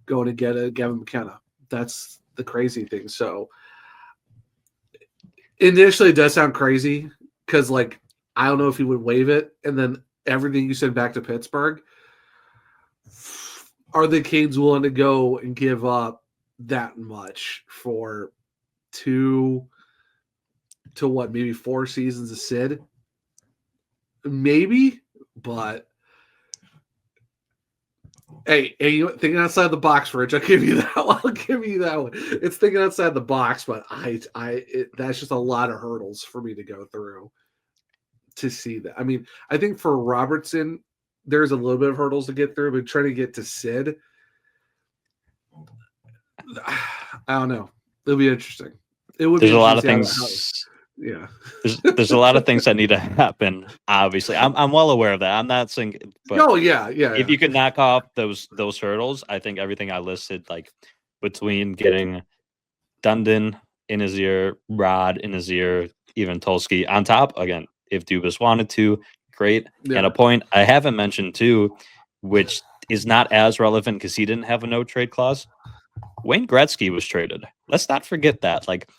going to get a Gavin McKenna. That's the crazy thing. So Initially, it does sound crazy because, like, I don't know if he would waive it. And then everything you said back to Pittsburgh, are the Canes willing to go and give up that much for 2 to what, maybe 4 seasons of Sid? Maybe, but hey, you thinking outside the box, Rich. I'll give you that one. I'll give you that one. It's thinking outside the box, but that's just a lot of hurdles for me to go through to see that. I mean, I think for Robertson, there's a little bit of hurdles to get through, but trying to get to Sid, I don't know. It'll be interesting. It would. There's be a lot of things. Yeah. There's a lot of things that need to happen. Obviously, I'm well aware of that. I'm not saying, but if you could knock off those hurdles, I think everything I listed, like between getting Dundon in his ear, Rod in his ear, even Tulsky on top. Again, if Dubas wanted to, great. Yeah. And a point I haven't mentioned too, which is not as relevant because he didn't have a no trade clause. Wayne Gretzky was traded. Let's not forget that. Like,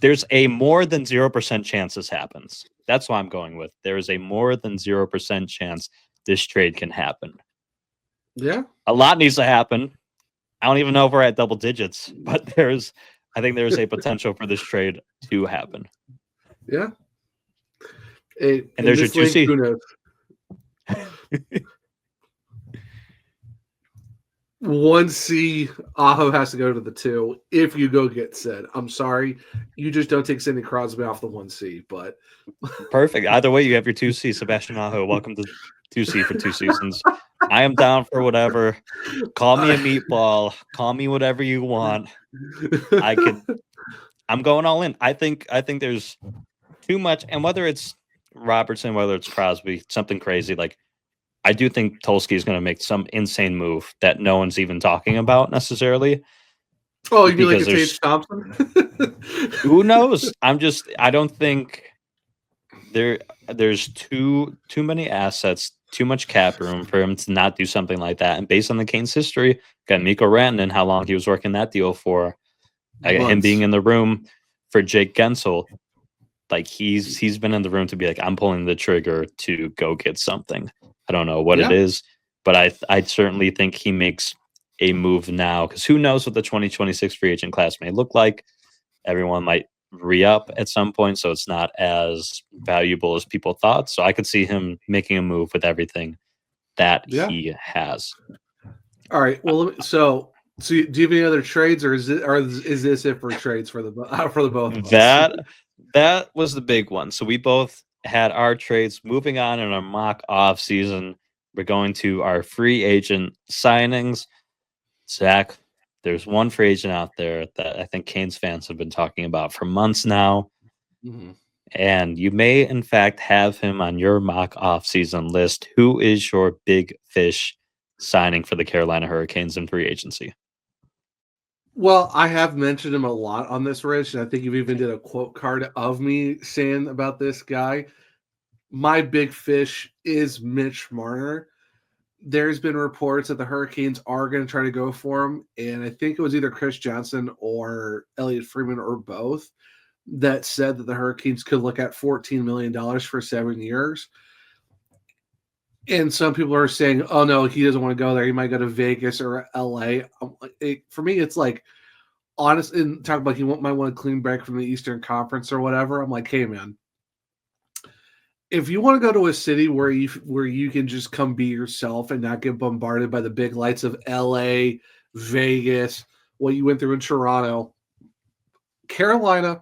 there's a more than 0% chance this happens. That's what I'm going with. There is a more than 0% chance this trade can happen. Yeah. A lot needs to happen. I don't even know if we're at double digits, but I think there's a potential for this trade to happen. Yeah. And there's your 2C. Who knows? 1C, Aho has to go to the 2 if you go get Sid. I'm sorry. You just don't take Sidney Crosby off the 1C, but perfect. Either way, you have your 2C. Sebastian Aho, welcome to 2C for 2 seasons. I am down for whatever. Call me a meatball. Call me whatever you want. I'm going all in. I think there's too much, and whether it's Robertson, whether it's Crosby, something crazy, like I do think Tulsky is going to make some insane move that no one's even talking about necessarily. Oh, you mean like a Tage Thompson? Who knows? I don't think there's too many assets, too much cap room for him to not do something like that. And based on the Canes' history, got Mikko Rantanen, how long he was working that deal for, him being in the room for Jake Gensel, like he's been in the room to be like, I'm pulling the trigger to go get something. I don't know what it is, but I certainly think he makes a move now because who knows what the 2026 free agent class may look like. Everyone might re-up at some point, so it's not as valuable as people thought. So I could see him making a move with everything that he has. All right. Well, so do you have any other trades, or is this it for trades for the both of us? That was the big one. So we both had our trades. Moving on in our mock off season, we're going to our free agent signings. Zach, there's one free agent out there that I think Canes fans have been talking about for months now. Mm-hmm. And you may, in fact, have him on your mock off-season list. Who is your big fish signing for the Carolina Hurricanes in free agency? Well, I have mentioned him a lot on this, Rich, and I think you've even did a quote card of me saying about this guy. My big fish is Mitch Marner. There's been reports that the Hurricanes are going to try to go for him, and I think it was either Chris Johnson or Elliot Freeman or both that said that the Hurricanes could look at $14 million for 7 years. And some people are saying, oh, no, he doesn't want to go there. He might go to Vegas or LA. For me, it's like, honestly, and talk about he might want a clean break from the Eastern Conference or whatever. I'm like, hey, man, if you want to go to a city where you can just come be yourself and not get bombarded by the big lights of LA, Vegas, what you went through in Toronto, Carolina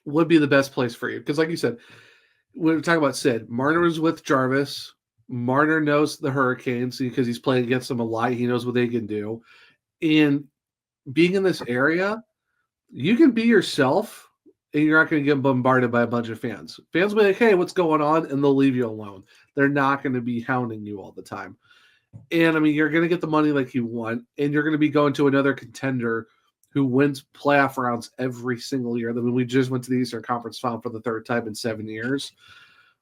would be the best place for you. Because like you said, when we're talking about Sid, Marner was with Jarvis. Marner knows the Hurricanes because he's playing against them a lot. He knows what they can do. And being in this area, you can be yourself and you're not going to get bombarded by a bunch of fans. Fans will be like, hey, what's going on? And they'll leave you alone. They're not going to be hounding you all the time. And, I mean, you're going to get the money like you want, and you're going to be going to another contender who wins playoff rounds every single year. I mean, we just went to the Eastern Conference Final for the third time in 7 years.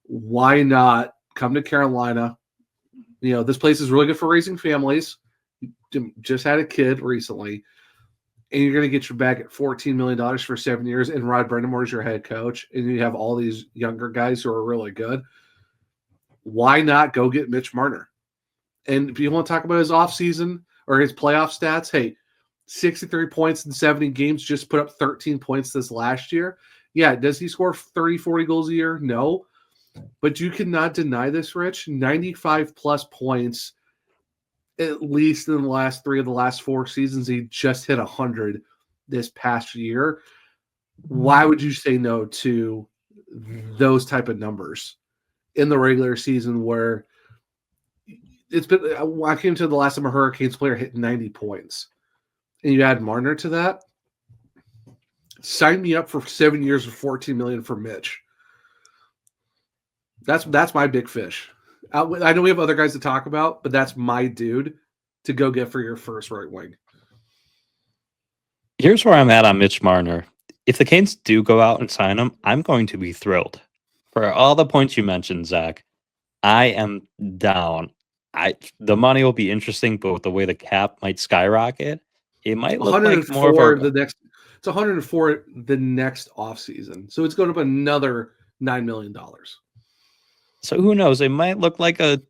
Why not come to Carolina? You know, this place is really good for raising families. Just had a kid recently. and you're going to get your back at $14 million for 7 years, and Rod Brind'Amour is your head coach, and you have all these younger guys who are really good, why not go get Mitch Marner? And if you want to talk about his offseason or his playoff stats, hey, 63 points in 70 games, just put up 13 points this last year. Yeah, does he score 30, 40 goals a year? No. But you cannot deny this, Rich. 95-plus points, at least in the last 3 of the last 4 seasons. He just hit 100 this past year. Why would you say no to those type of numbers in the regular season where it's been – I came to the last time a Hurricanes player hit 90 points, and you add Marner to that? Sign me up for 7 years of $14 million for Mitch. That's my big fish. I know we have other guys to talk about, but that's my dude to go get for your first right wing. Here's where I'm at on Mitch Marner. If the Canes do go out and sign him, I'm going to be thrilled. For all the points you mentioned, Zach, I am down. The money will be interesting, but with the way the cap might skyrocket, it might look like more of it's 104 the next offseason. So it's going up another $9 million. So who knows? It might look like a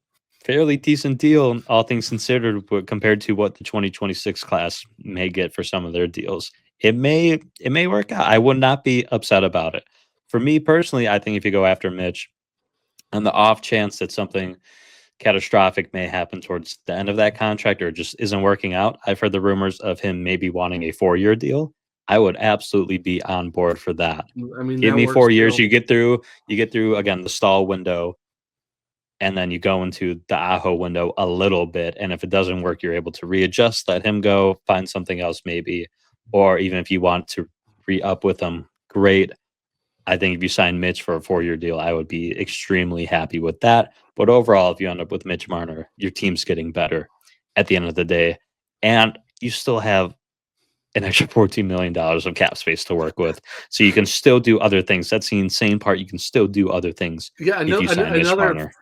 fairly decent deal, all things considered, compared to what the 2026 class may get for some of their deals. It may work out. I would not be upset about it. For me personally, I think if you go after Mitch, on the off chance that something catastrophic may happen towards the end of that contract or just isn't working out, I've heard the rumors of him maybe wanting a 4-year deal. I would absolutely be on board for that. I mean, give me 4 years. You get through again the stall window, and then you go into the Aho window a little bit. And if it doesn't work, you're able to readjust, let him go, find something else maybe. Or even if you want to re-up with him, great. I think if you sign Mitch for a 4-year deal, I would be extremely happy with that. But overall, if you end up with Mitch Marner, your team's getting better at the end of the day. And you still have an extra $14 million of cap space to work with. So you can still do other things. That's the insane part. You can still do other things. Yeah, if you sign Mitch Marner.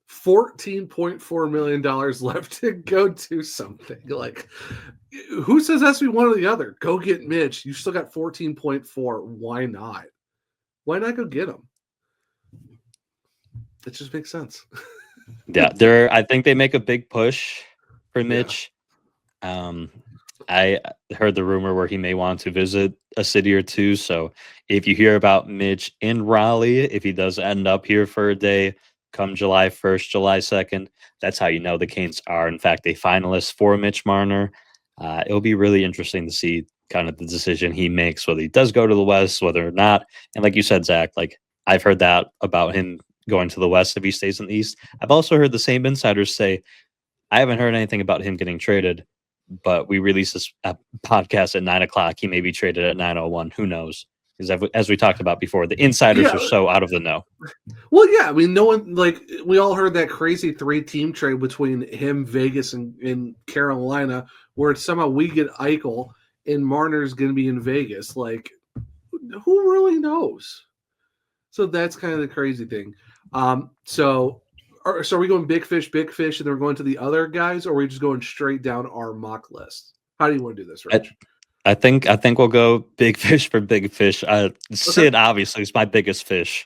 $14.4 million left to go do something. Like, who says that's to be one or the other? Go get Mitch. You still got 14.4. Why not? Why not go get him? That just makes sense. Yeah, I think they make a big push for Mitch. Yeah. I heard the rumor where he may want to visit a city or two. So if you hear about Mitch in Raleigh, if he does end up here for a day, come July 1st, July 2nd, that's how you know the Canes are, in fact, a finalist for Mitch Marner. It'll be really interesting to see kind of the decision he makes, whether he does go to the West, whether or not. And like you said, Zach, like I've heard that about him going to the West if he stays in the East. I've also heard the same insiders say, I haven't heard anything about him getting traded, but we release this podcast at 9:00. He may be traded at 9:01. Who knows? Because as we talked about before, the insiders are so out of the know. Well, yeah, I mean, no one, like, we all heard that crazy 3-team trade between him, Vegas, and Carolina, where somehow we get Eichel and Marner's going to be in Vegas. Like, who really knows? So that's kind of the crazy thing. So are we going big fish, and then we're going to the other guys, or are we just going straight down our mock list? How do you want to do this, Rich? I think we'll go big fish for big fish. Sid obviously is my biggest fish.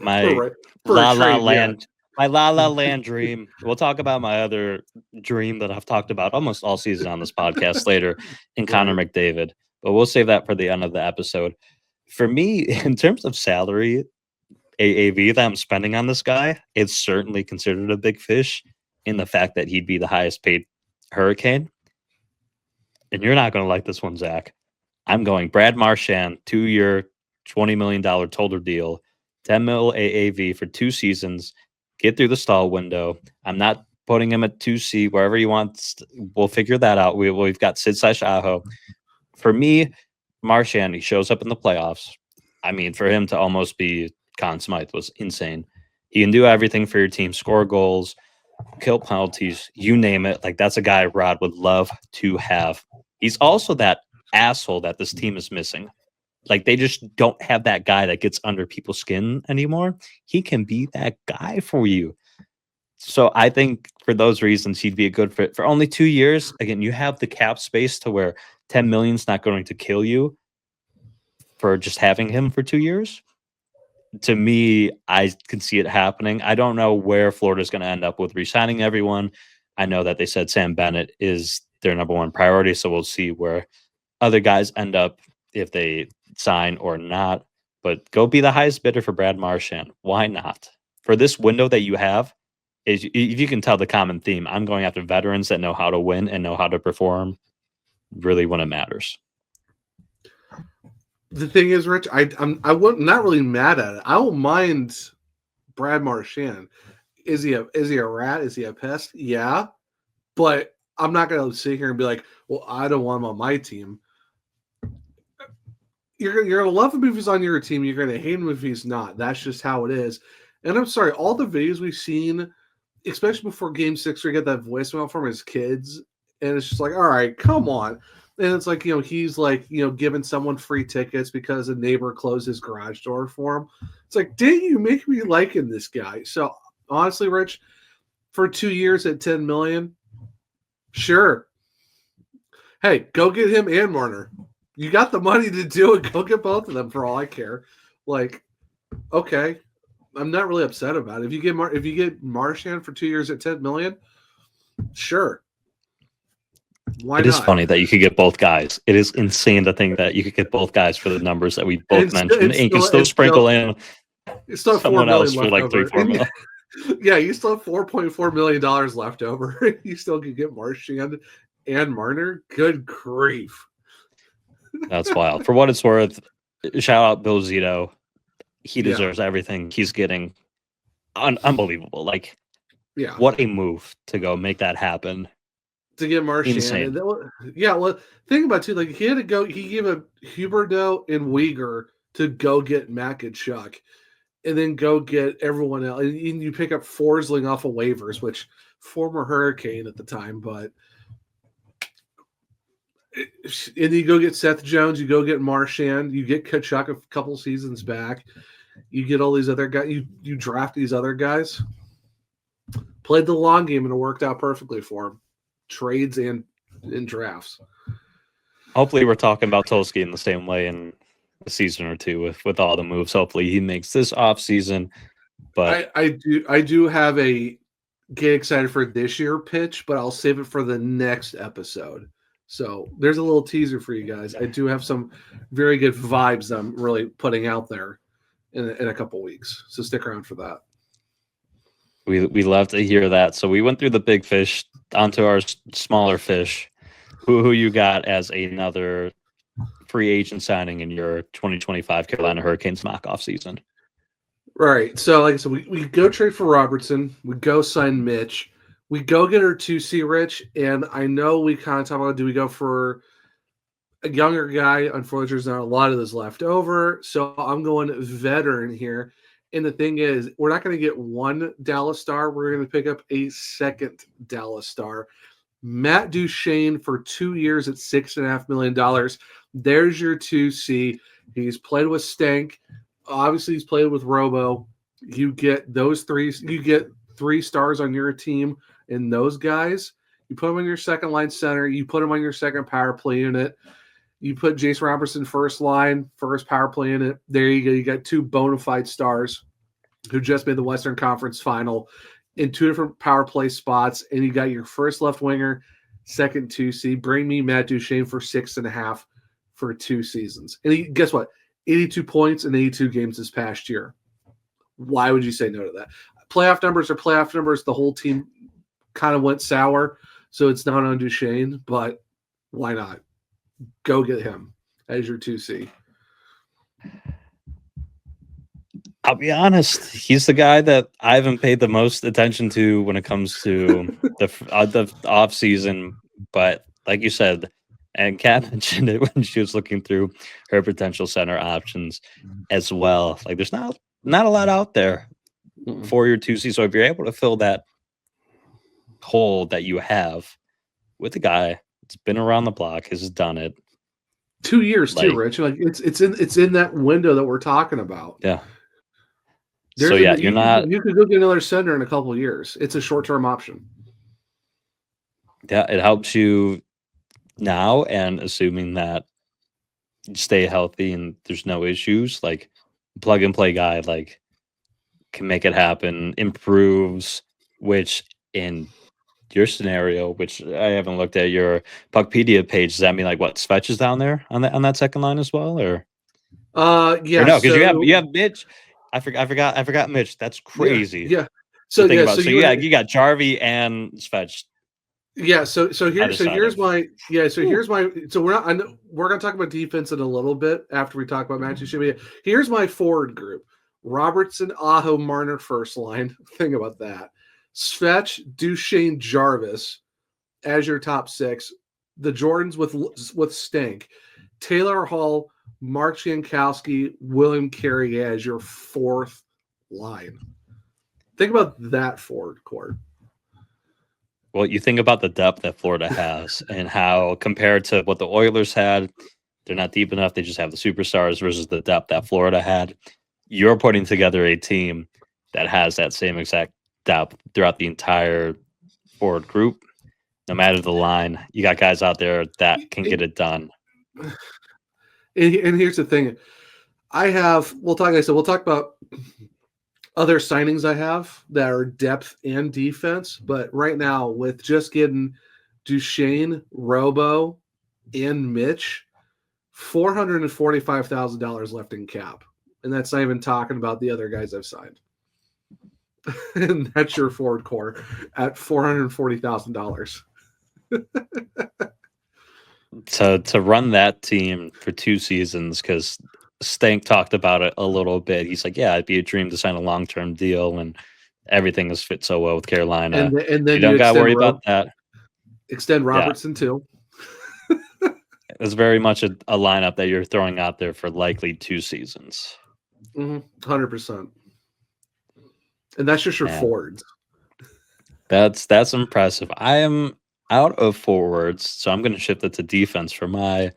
My La La Land dream. We'll talk about my other dream that I've talked about almost all season on this podcast later in Connor McDavid, but we'll save that for the end of the episode. For me, in terms of salary, AAV that I'm spending on this guy, it's certainly considered a big fish in the fact that he'd be the highest paid Hurricane. And you're not going to like this one, Zach. I'm going Brad Marchand, 2-year, $20 million total deal, $10 million AAV for 2 seasons. Get through the stall window. I'm not putting him at 2C, wherever he wants. We'll figure that out. We've got Sid/Aho. For me, Marchand, he shows up in the playoffs. I mean, for him to almost be Conn Smythe was insane. He can do everything for your team, score goals, kill penalties, you name it. Like, that's a guy Rod would love to have. He's also that asshole that this team is missing. Like, they just don't have that guy that gets under people's skin anymore. He can be that guy for you. So I think for those reasons, he'd be a good fit for only 2 years. Again, you have the cap space to where 10 million is not going to kill you for just having him for 2 years. To me, I can see it happening. I don't know where Florida's going to end up with re-signing everyone. I know that they said Sam Bennett is their number one priority, so we'll see where other guys end up if they sign or not. But go be the highest bidder for Brad Marchand. Why not? For this window that you have, if you can tell the common theme, I'm going after veterans that know how to win and know how to perform really when it matters. The thing is, Rich, I'm not really mad at it. I don't mind Brad Marchand. Is he a rat? Is he a pest? Yeah, but I'm not going to sit here and be like, well, I don't want him on my team. You're going to love him if he's on your team. You're going to hate him if he's not. That's just how it is. And I'm sorry, all the videos we've seen, especially before Game 6, we get that voicemail from his kids, and it's just like, all right, come on. And it's like, he's like, giving someone free tickets because a neighbor closed his garage door for him. It's like, didn't you make me liking this guy? So honestly, Rich, for 2 years at $10 million, sure. Hey, go get him and Marner. You got the money to do it. Go get both of them for all I care. Like, okay, I'm not really upset about it. If you get Marchand for 2 years at $10 million, sure. Why it not? Is funny that you could get both guys. It is insane to think that you could get both guys for the numbers that we both mentioned. And you can still sprinkle in someone else for like $3-4 million. Yeah, you still have $4.4 million left over. You still can get Marchand and Marner. Good grief. That's wild. For what it's worth, shout out Bill Zito. He deserves everything he's getting. Unbelievable. Like, what a move to go make that happen. To get Marchand. And well, think about it too. Like, he had to go. He gave a Huberdeau and Uyghur to go get Mac and Chuck, and then go get everyone else. And you pick up Forsling off of waivers, which former Hurricane at the time, but. And you go get Seth Jones, you go get Marchand, you get Kachuk a couple seasons back, you get all these other guys, you draft these other guys. Played the long game and it worked out perfectly for him. Trades and in drafts. Hopefully we're talking about Tulsky in the same way in a season or two with all the moves. Hopefully he makes this offseason. But I do have a get excited for this year pitch, but I'll save it for the next episode. So there's a little teaser for you guys. I do have some very good vibes I'm really putting out there in a couple weeks. So stick around for that. We love to hear that. So we went through the big fish onto our smaller fish. Who you got as another free agent signing in your 2025 Carolina Hurricanes mock offseason? Right. So like I said, we go trade for Robertson. We go sign Mitch. We go get our 2C, Rich, and I know we kind of talk about, do we go for a younger guy? Unfortunately, there's not a lot of this left over, so I'm going veteran here. And the thing is, we're not going to get one Dallas star. We're going to pick up a second Dallas star. Matt Duchene for 2 years at $6.5 million. There's your 2C. He's played with Stank. Obviously, he's played with Robo. You get those three. You get 3 stars on your team. And those guys, you put them on your second line center, you put them on your second power play unit, you put Jason Robertson first line, first power play unit. There you go. You got 2 bona fide stars who just made the Western Conference final in 2 different power play spots, and you got your first left winger, second 2C. Bring me Matt Duchene for 6.5 for 2 seasons. And guess what? 82 points in 82 games this past year. Why would you say no to that? Playoff numbers are playoff numbers. The whole team kind of went sour, so it's not on Duchene, but why not? Go get him as your 2C. I'll be honest, he's the guy that I haven't paid the most attention to when it comes to the off season. But like you said, and Kat mentioned it when she was looking through her potential center options as well. Like, there's not a lot out there for your 2C. So if you're able to fill that hole that you have with a guy that's been around the block, has done it 2 years too, Rich. Like, it's in that window that we're talking about. Yeah. So yeah, you're not. You could go get another center in a couple of years. It's a short-term option. Yeah, it helps you now, and assuming that you stay healthy and there's no issues, like plug and play guy, like can make it happen, improves, which in your scenario, which I haven't looked at your Puckpedia page, does that mean like what Svetch is down there on that second line as well, or Yeah, or no? Because you have Mitch. I forgot Mitch. That's crazy. Yeah. So think yeah, about. so you got Jarvie and Svetch. Yeah, so here's my so we're gonna talk about defense in a little bit after we talk about matchup. Here's my forward group: Robertson, Aho, Marner, first line. Think about that. Svetch, Duchesne, Jarvis as your top six. The Jordans with Stank, Taylor Hall, Mark Jankowski, William Carey as your fourth line. Think about that forward court. Well, you think about the depth that Florida has and how compared to what the Oilers had, they're not deep enough. They just have the superstars versus the depth that Florida had. You're putting together a team that has that same exact depth throughout the entire forward group. No matter the line, you got guys out there that can get it done. And here's the thing. We'll talk about other signings I have that are depth and defense, but right now with just getting Duchesne, Robo, and Mitch, $445,000 left in cap, and that's not even talking about the other guys I've signed. And that's your forward core at $440,000. To run that team for 2 seasons, because Stank talked about it a little bit. He's like, yeah, it'd be a dream to sign a long-term deal, and everything has fit so well with Carolina. And then you don't got to worry about that. Extend Robertson too. It's very much a lineup that you're throwing out there for likely 2 seasons. 100%. And that's just your forwards. That's impressive. I am out of forwards, so I'm going to shift it to defense for my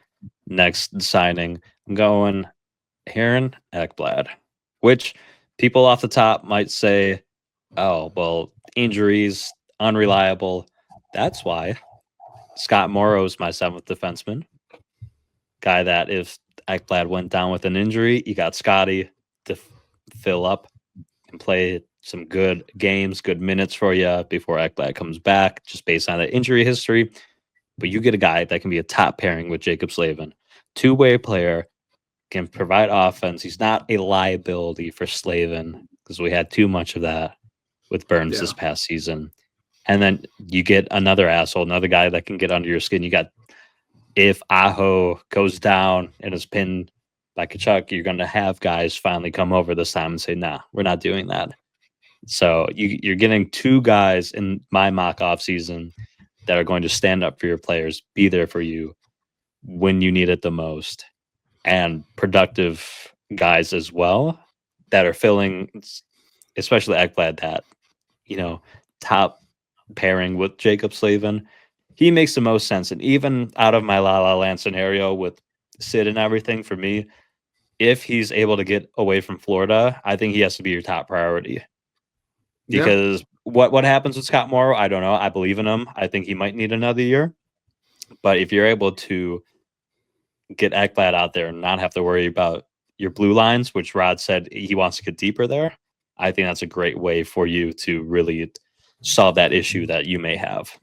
next signing. I'm going Aaron Ekblad, which people off the top might say, oh, well, injuries, unreliable. That's why Scott Morrow's my 7th defenseman. Guy that if Ekblad went down with an injury, you got Scotty to fill up and play some good games, good minutes for you before Ekblad comes back, just based on the injury history. But you get a guy that can be a top pairing with Jacob Slavin. 2-way player, can provide offense. He's not a liability for Slavin because we had too much of that with Burns this past season. And then you get another guy that can get under your skin. You got, if Aho goes down and is pinned by Kachuk, you're going to have guys finally come over this time and say, nah, we're not doing that. So you're getting 2 guys in my mock offseason that are going to stand up for your players, be there for you when you need it the most, and productive guys as well that are filling, especially Ekblad, that, top pairing with Jacob Slavin. He makes the most sense. And even out of my La La Land scenario with Sid and everything, for me, if he's able to get away from Florida, I think he has to be your top priority. Because what happens with Scott Morrow, I don't know. I believe in him. I think he might need another year. But if you're able to get Ekblad out there and not have to worry about your blue lines, which Rod said he wants to get deeper there, I think that's a great way for you to really solve that issue that you may have.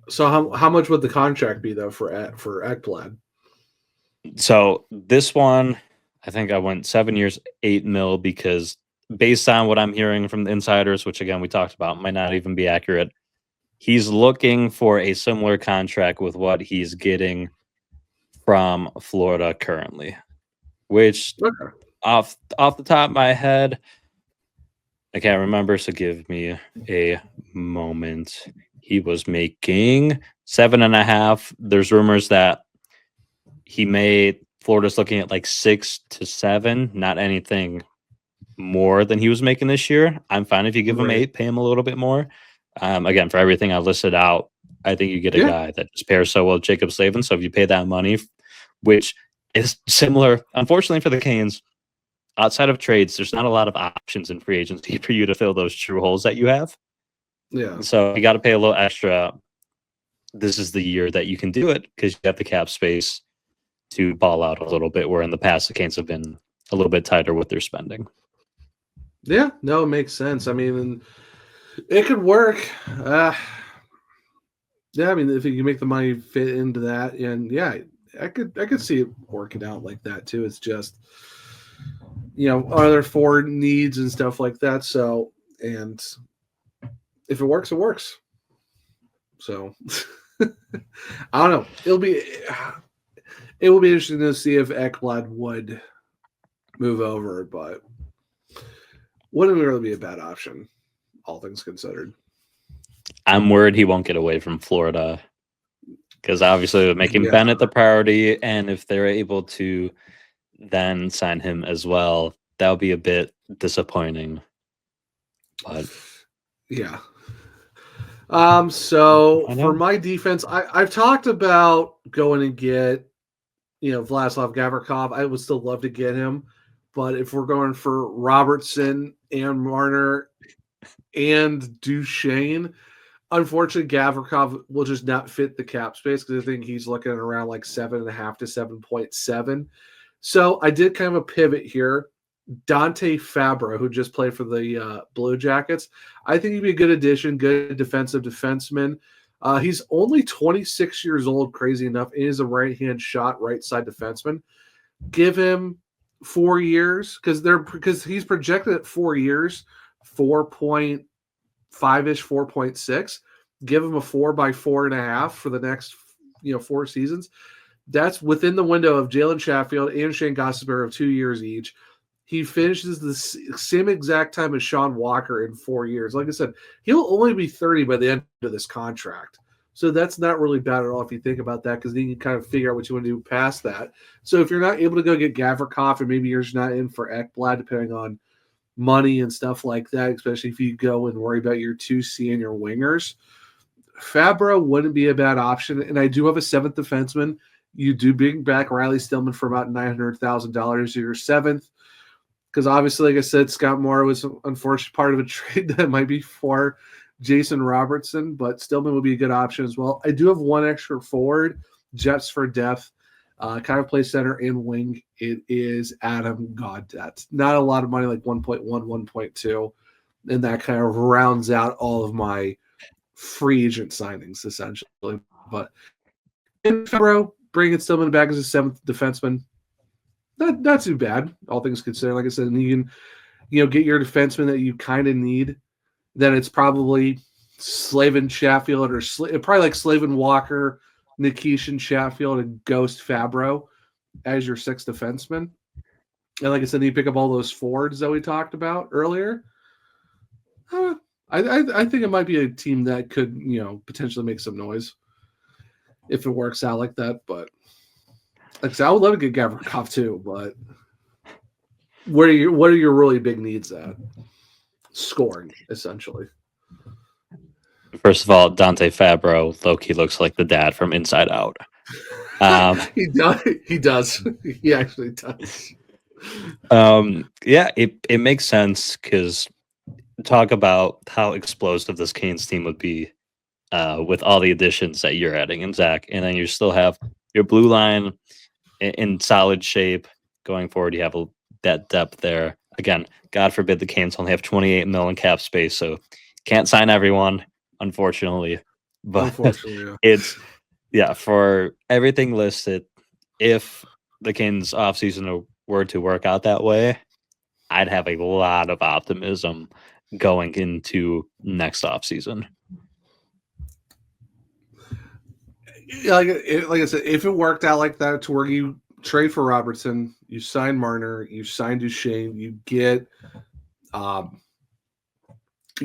So how much would the contract be, though, for Ekblad? So this one, I think I went 7 years, $8 million, because based on what I'm hearing from the insiders, which, again, we talked about, might not even be accurate, he's looking for a similar contract with what he's getting from Florida currently, which off the top of my head, I can't remember, so give me a moment. He was making 7.5. There's rumors that Florida's looking at like 6 to 7, not anything more than he was making this year. I'm fine if you give him 8, pay him a little bit more. Again, for everything I listed out, I think you get a guy that just pairs so well with Jacob Slavin. So if you pay that money, which is similar, unfortunately for the Canes, outside of trades, there's not a lot of options in free agency for you to fill those true holes that you have. Yeah. So you got to pay a little extra. This is the year that you can do it because you have the cap space to ball out a little bit, where in the past the Canes have been a little bit tighter with their spending. Yeah, no, it makes sense. I mean, it could work. Yeah, I mean, if you can make the money fit into that, and yeah, I could see it working out like that too. It's just, other forward needs and stuff like that. So, and if it works, it works. So, I don't know. It will be interesting to see if Ekblad would move over, but wouldn't really be a bad option, all things considered. I'm worried he won't get away from Florida because obviously they're making Bennett the priority, and if they're able to then sign him as well, that'll be a bit disappointing. But yeah. So for my defense, I've talked about going and get, Vladislav Gavrikov. I would still love to get him, but if we're going for Robertson and Marner and Duchesne, unfortunately, Gavrikov will just not fit the cap space because I think he's looking at around like 7.5 to 7.7. So I did kind of a pivot here. Dante Fabra, who just played for the Blue Jackets, I think he'd be a good addition, good defensive defenseman. He's only 26 years old, crazy enough, and he's a right-hand shot, right-side defenseman. Give him 4 years because he's projected at 4 years, 4.5-ish, 4.6. Give him a 4 by 4.5 for the next 4 seasons. That's within the window of Jalen Chatfield and Shane Gostisbehere of 2 years each. He finishes the same exact time as Sean Walker in 4 years. Like I said, he'll only be 30 by the end of this contract. So that's not really bad at all if you think about that, because then you can kind of figure out what you want to do past that. So if you're not able to go get Gavrikov, and maybe you're just not in for Ekblad, depending on money and stuff like that, especially if you go and worry about your 2C and your wingers, Fabra wouldn't be a bad option. And I do have a seventh defenseman. You do bring back Riley Stillman for about $900,000 your seventh. Because obviously, like I said, Scott Moore was an unfortunate part of a trade that might be for Jason Robertson, but Stillman would be a good option as well. I do have one extra forward, Jets for depth, kind of play center and wing. It is Adam Gaudette. Not a lot of money, like 1.1, 1.2, and that kind of rounds out all of my free agent signings, essentially. But in February, bringing Stillman back as a seventh defenseman, not too bad, all things considered. Like I said, and you can, get your defenseman that you kind of need. Then it's probably Slavin Chatfield or probably like Slavin Walker, Nikishin Chatfield, and Ghost Fabro as your sixth defenseman. And like I said, you pick up all those forwards that we talked about earlier. I think it might be a team that could, potentially make some noise if it works out like that. But like I said, I would love to get Gavrikov too, but what are your really big needs at? Scoring, essentially. First of all, Dante Fabro, low-key looks like the dad from Inside Out. He does. He does. He actually does. Yeah, it makes sense because talk about how explosive this Canes team would be with all the additions that you're adding in Zach, and then you still have your blue line in solid shape going forward. You have that depth there. Again, God forbid the Canes only have $28 million cap space, so can't sign everyone, unfortunately. But it's for everything listed. If the Canes offseason were to work out that way, I'd have a lot of optimism going into next offseason. Like I said, if it worked out like that to where you trade for Robertson, you sign Marner, you sign Duchesne, you get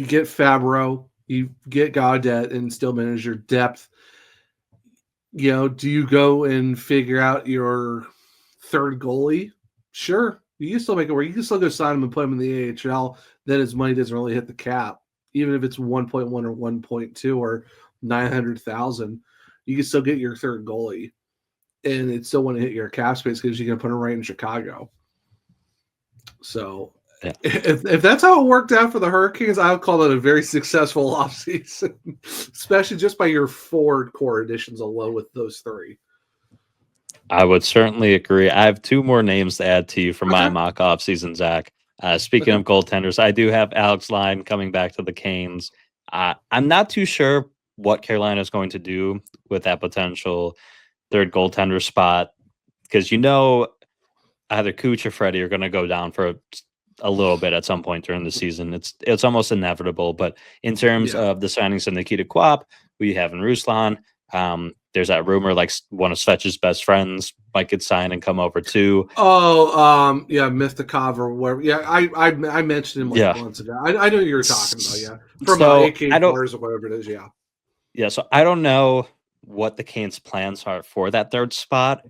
Fabro, you get Gaudette and Stillman as your depth. Do you go and figure out your third goalie? Sure. You can still make it work. You can still go sign him and put him in the AHL. Then his money doesn't really hit the cap. Even if it's 1.1 or 1.2 or 900,000, you can still get your third goalie. And it still wouldn't hit your cap space because you can put him right in Chicago. So Yeah. if that's how it worked out for the Hurricanes, I would call that a very successful offseason, especially just by your forward core additions alone with those three. I would certainly agree. I have two more names to add to you for my Okay. mock offseason, Zach. Speaking of goaltenders, I do have Alex Line coming back to the Canes. I'm not too sure what Carolina is going to do with that potential third goaltender spot because either Cooch or Freddie are going to go down for a little bit at some point during the season. It's almost inevitable. But in terms of the signings of Nikita Quap, who you have in Ruslan, there's that rumor like one of Svech's best friends might get signed and come over too. Mystikov or whatever. Yeah, I mentioned him months ago. I know what you were talking about. Yeah, from AK Bars or whatever it is. Yeah. Yeah. So I don't know what the Canes' plans are for that third spot.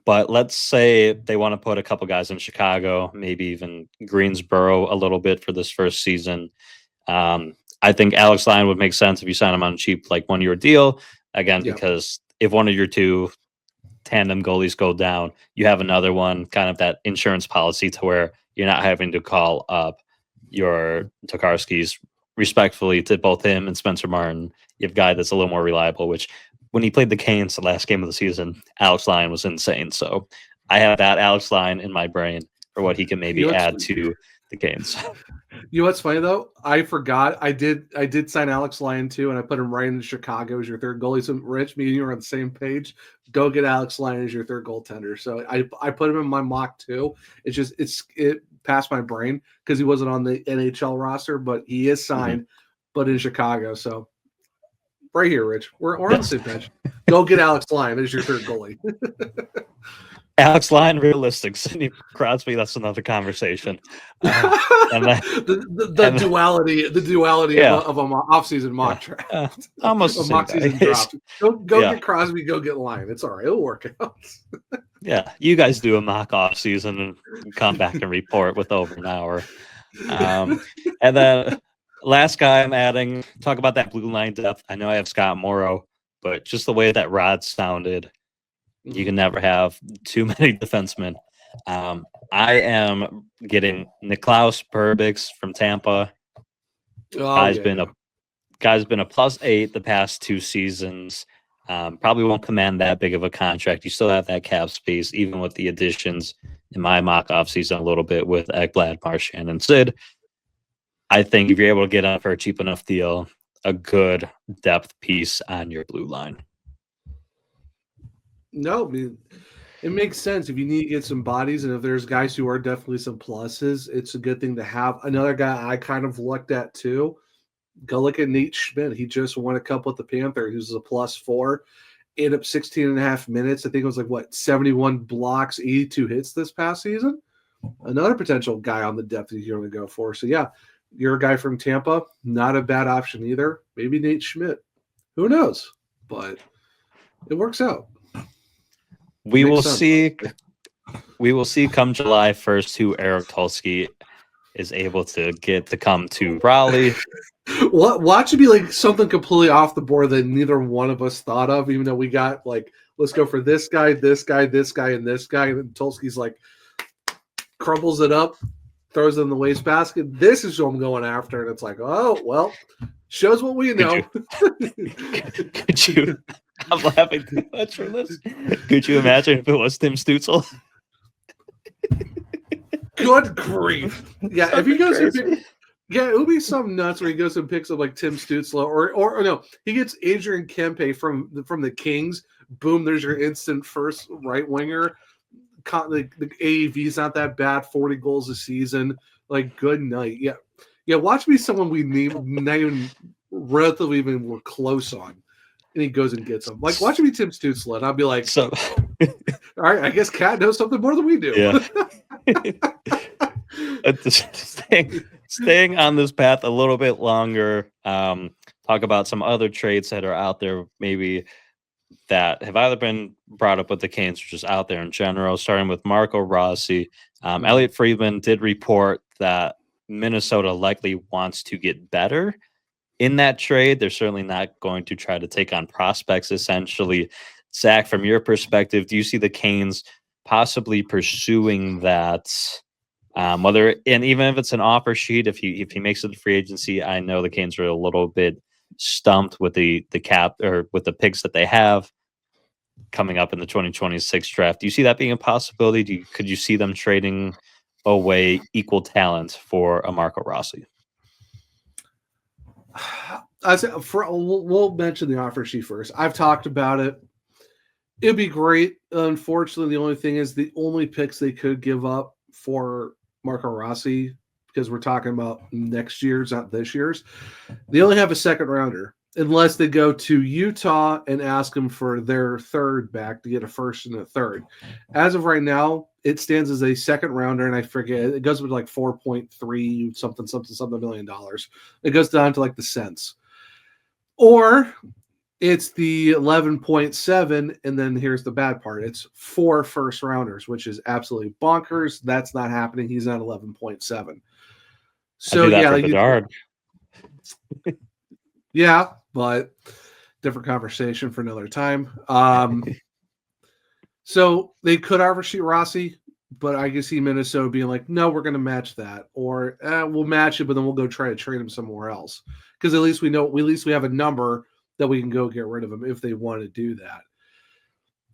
But let's say they want to put a couple guys in Chicago, maybe even Greensboro a little bit for this first season. I think Alex Line would make sense if you sign him on cheap, like 1 year deal. Again, because if one of your two tandem goalies go down, you have another one, kind of that insurance policy to where you're not having to call up your Tokarskis respectfully to both him and Spencer Martin. You have a guy that's a little more reliable, which when he played the Canes the last game of the season, Alex Line was insane. So I have that Alex Line in my brain for what he can maybe add to the Canes. You know what's funny though? I forgot. I did sign Alex Line too, and I put him right in Chicago as your third goalie. So Rich, me and you are on the same page. Go get Alex Line as your third goaltender. So I put him in my mock too. It's just it passed my brain because he wasn't on the NHL roster, but he is signed, but in Chicago. So right here, Rich. We're on the same page. Go get Alex Line as your third goalie. Alex Line, realistic. Sidney Crosby, that's another conversation. The duality of an offseason mock draft. Almost a mock season draft. Go get Crosby, go get Line. It's all right. It'll work out. Yeah, you guys do a mock offseason and come back and report with over an hour. And then last guy I'm adding, talk about that blue line depth. I know I have Scott Morrow, but just the way that Rod sounded, you can never have too many defensemen. I am getting Niklaus Perbix from Tampa. Guy's been a +8 the past 2 seasons. Probably won't command that big of a contract. You still have that cap space, even with the additions in my mock offseason a little bit with Ekblad, Marchand, and Sid. I think if you're able to get on for a cheap enough deal, a good depth piece on your blue line. No, I mean, it makes sense if you need to get some bodies, and if there's guys who are definitely some pluses, it's a good thing to have. Another guy I kind of looked at too, go look at Nate Schmidt. He just won a cup with the Panthers. He was a +4, ended up 16 and a half minutes. I think it was 71 blocks, 82 hits this past season. Another potential guy on the depth that you're going to go for. So yeah, you're a guy from Tampa, not a bad option either. Maybe Nate Schmidt. Who knows? But it works out. We will see come July 1st who Eric Tulsky is able to get to come to Raleigh. Watch it be something completely off the board that neither one of us thought of, even though we got let's go for this guy, this guy, this guy, and this guy. And Tulsky's crumbles it up, throws it in the wastebasket. This is who I'm going after. And it's oh, well, shows what we know. Could you I'm laughing too much for this. Could you imagine if it was Tim Stützle? Good grief. Yeah, if he goes and it would be something nuts where he goes and picks up Tim Stützle or no, he gets Adrian Kempe from the Kings. Boom, there's your instant first right winger. The AAV's not that bad, 40 goals a season. Good night. Yeah, watch me someone we not even relatively even were close on. And he goes and gets him. Watch me Tim Stützle, and I'll be so, all right, I guess Kat knows something more than we do. Yeah. Staying on this path a little bit longer, talk about some other trades that are out there, maybe that have either been brought up with the Canes or just out there in general, starting with Marco Rossi. Elliot Friedman did report that Minnesota likely wants to get better in that trade. They're certainly not going to try to take on prospects, essentially. Zach, from your perspective, do you see the Canes possibly pursuing that And even if it's an offer sheet, if he makes it to free agency, I know the Canes are a little bit stumped with the cap or with the picks that they have coming up in the 2026 draft. Do you see that being a possibility? Could you see them trading away equal talent for a Marco Rossi? We'll mention the offer sheet first. I've talked about it. It'd be great. Unfortunately, the only thing is the only picks they could give up for Marco Rossi, because we're talking about next year's, not this year's, they only have a second rounder, unless they go to Utah and ask them for their third back to get a first and a third. As of right now, it stands as a second rounder, and I forget, it goes with like 4.3 something million dollars. It goes down to like the cents. Or it's the 11.7, and then here's the bad part. It's 4 first rounders, which is absolutely bonkers. That's not happening. He's not 11.7. So yeah, yeah, but different conversation for another time. So they could offer sheet Rossi, but I can see Minnesota being like, no, we're going to match that, or we'll match it, but then we'll go try to trade him somewhere else, because at least we have a number that we can go get rid of him if they want to do that.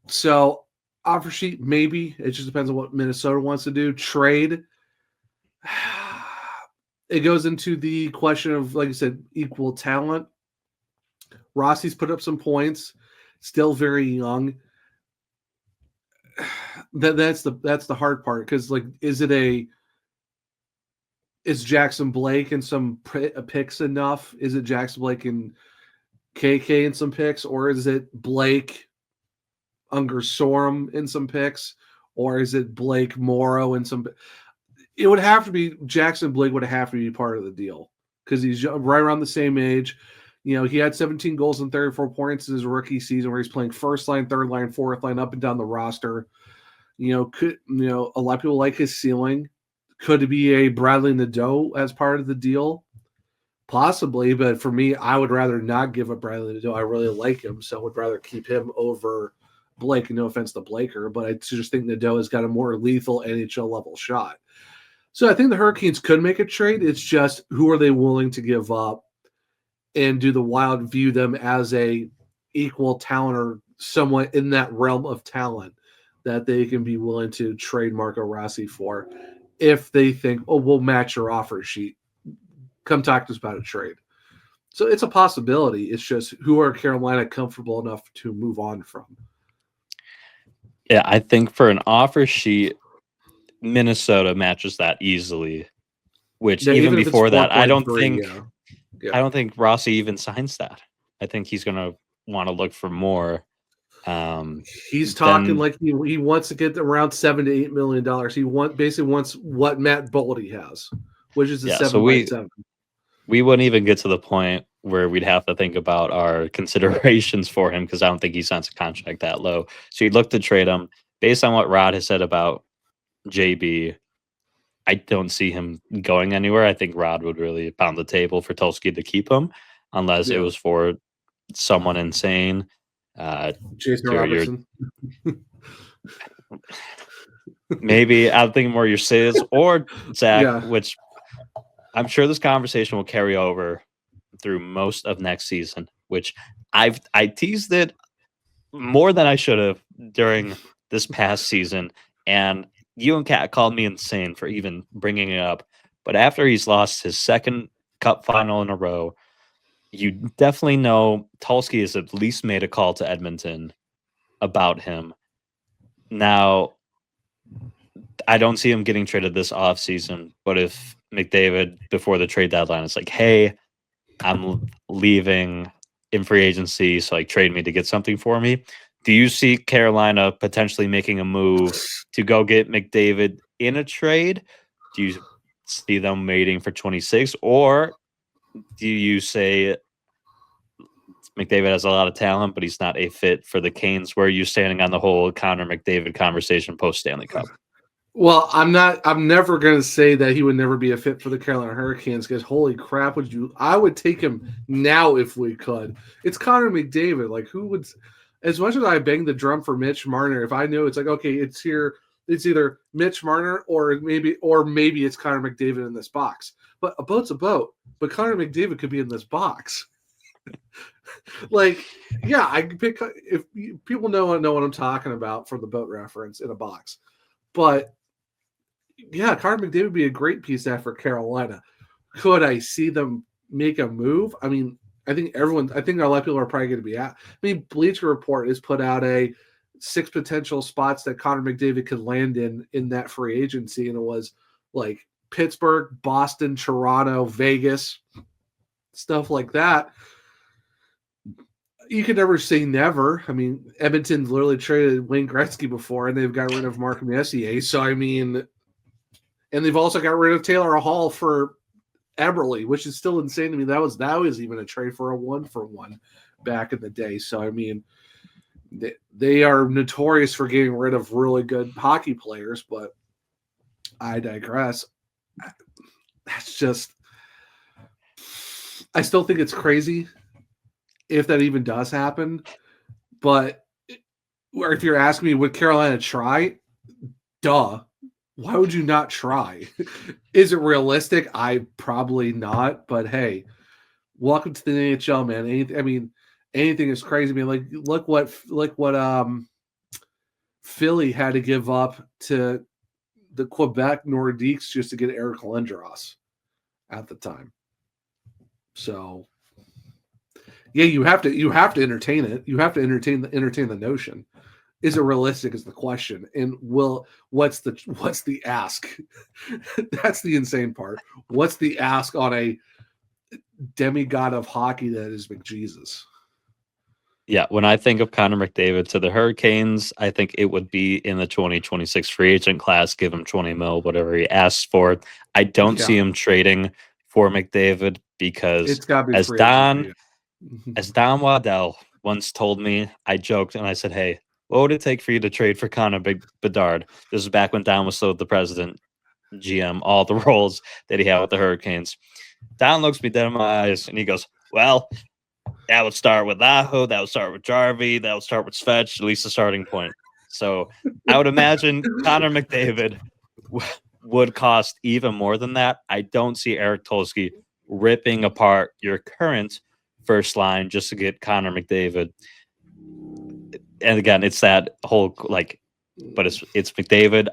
So offer sheet, maybe. It just depends on what Minnesota wants to do. Trade, it goes into the question of, like I said, equal talent. Rossi's put up some points, still very young. That's the hard part, because like, is Jackson Blake and some picks enough? Is it Jackson Blake and KK in some picks, or is it Blake Unger Sorum in some picks, or is it Blake Morrow in some? It would have to be Jackson Blake. Would have to be part of the deal, because he's right around the same age. You know, he had 17 goals and 34 points in his rookie season, where he's playing first line, third line, fourth line, up and down the roster. A lot of people like his ceiling. Could it be a Bradley Nadeau as part of the deal? Possibly, but for me, I would rather not give up Bradley Nadeau. I really like him, so I would rather keep him over Blake. No offense to Blaker, but I just think Nadeau has got a more lethal NHL level shot. So I think the Hurricanes could make a trade. It's just, who are they willing to give up, and do the Wild view them as a equal talent or somewhat in that realm of talent that they can be willing to trade Marco Rossi for, if they think, oh, we'll match your offer sheet. Come talk to us about a trade. So it's a possibility. It's just, who are Carolina comfortable enough to move on from? Yeah, I think for an offer sheet, Minnesota matches that easily. Which even before that, I don't think Rossi even signs that. I think he's going to want to look for more. He's talking like he wants to get around $7 to $8 million. He basically wants what Matt Boldy has, which is a 7x7. We wouldn't even get to the point where we'd have to think about our considerations for him, because I don't think he signs a contract that low. So you'd look to trade him. Based on what Rod has said about JB, I don't see him going anywhere. I think Rod would really pound the table for Tulsky to keep him, unless it was for someone insane. Jason Robertson. Maybe I'm thinking more your Sids or Zach, which I'm sure this conversation will carry over through most of next season, which I teased it more than I should have during this past season. And you and Kat called me insane for even bringing it up. But after he's lost his second cup final in a row, you definitely know Tulsky has at least made a call to Edmonton about him. Now, I don't see him getting traded this offseason, but if McDavid, before the trade deadline, is like, hey, I'm leaving in free agency, so like trade me to get something for me, do you see Carolina potentially making a move to go get McDavid in a trade? Do you see them waiting for 26, or do you say McDavid has a lot of talent, but he's not a fit for the Canes? Where are you standing on the whole Connor McDavid conversation post Stanley Cup? Well, I'm never going to say that he would never be a fit for the Carolina Hurricanes, because holy crap, I would take him now if we could. It's Connor McDavid. Like, who would, as much as I bang the drum for Mitch Marner, if I knew it's like, okay, it's here, It's either Mitch Marner or maybe it's Connor McDavid in this box. But a boat's a boat. But Connor McDavid could be in this box. Like, yeah, I can pick if people know what I'm talking about for the boat reference in a box. But yeah, Connor McDavid would be a great piece for Carolina. Could I see them make a move? I mean, I think a lot of people are probably going to be at. I mean, Bleacher Report has put out 6 potential spots that Connor McDavid could land in that free agency, and it was like Pittsburgh, Boston, Toronto, Vegas, stuff like that. You could never say never. I mean, Edmonton's literally traded Wayne Gretzky before, and they've got rid of Mark Messier. So, I mean, and they've also got rid of Taylor Hall for Eberle, which is still insane to me. That was even a trade for a 1-for-1 back in the day. So, I mean, they are notorious for getting rid of really good hockey players, but I digress. That's just, I still think it's crazy if that even does happen. But if you're asking me, would Carolina try? Duh. Why would you not try? Is it realistic? I probably not. But hey, welcome to the NHL, man. Anything is crazy. I mean, like look what Philly had to give up to the Quebec Nordiques just to get Eric Lindros at the time. So yeah, you have to entertain it. You have to entertain the notion. Is it realistic is the question. And what's the ask? That's the insane part. What's the ask on a demigod of hockey that is McJesus? Yeah, when I think of Connor McDavid to the Hurricanes, I think it would be in the 2026 free agent class, give him 20 mil, whatever he asks for. I don't see him trading for McDavid because it's gotta be as Don Waddell once told me, I joked and I said, hey, what would it take for you to trade for Connor Bedard? This is back when Don was still the president, GM, all the roles that he had with the Hurricanes. Don looks me dead in my eyes and he goes, well, that would start with Aho, that would start with Jarvie, that would start with Svetch, at least the starting point. So I would imagine Connor McDavid would cost even more than that. I don't see Eric Tulsky ripping apart your current first line just to get Connor McDavid. And again, it's that whole but it's McDavid.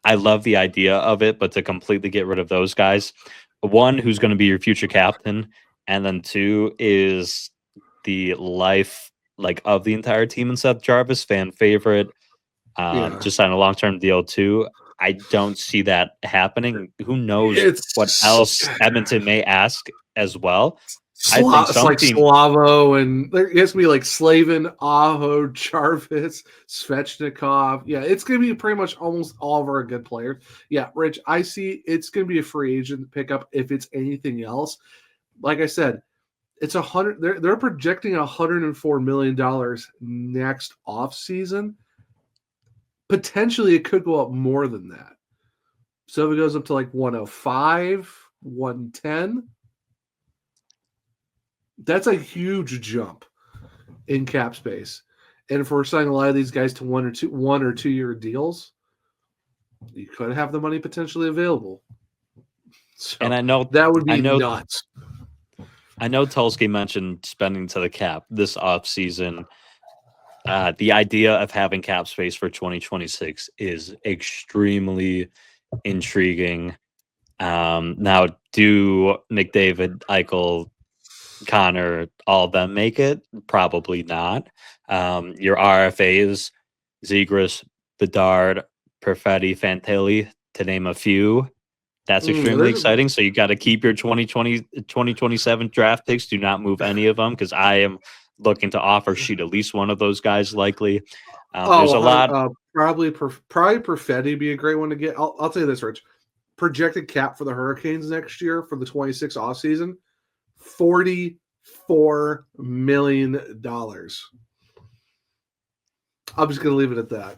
I love the idea of it, but to completely get rid of those guys, one, who's going to be your future captain, and then two is the life of the entire team and Seth Jarvis, fan favorite. Just signed a long-term deal too. I don't see that happening. Who knows what else Edmonton may ask as well. I think it's like Slavo, and there has to be like Slavin, Aho, Jarvis, Svechnikov. Yeah, it's going to be pretty much almost all of our good players. Yeah, Rich, I see it's going to be a free agent pickup if it's anything else. Like I said, it's they're projecting $104 million next offseason. Potentially, it could go up more than that. So if it goes up to like 105, 110, that's a huge jump in cap space. And if we're signing a lot of these guys to 1 or 2 year deals, you could have the money potentially available. So, and I know that would be nuts. I know Tulsky mentioned spending to the cap this offseason. The idea of having cap space for 2026 is extremely intriguing. Now, do McDavid, Eichel, Connor, all of them make it? Probably not. Your RFAs, Zegras, Bedard, Perfetti, Fantilli, to name a few. That's extremely exciting. So you got to keep your 2027 draft picks. Do not move any of them because I am looking to offer sheet at least one of those guys likely. There's a lot. Probably Perfetti be a great one to get. I'll tell you this, Rich. Projected cap for the Hurricanes next year for the 26 offseason, $44 million. I'm just going to leave it at that.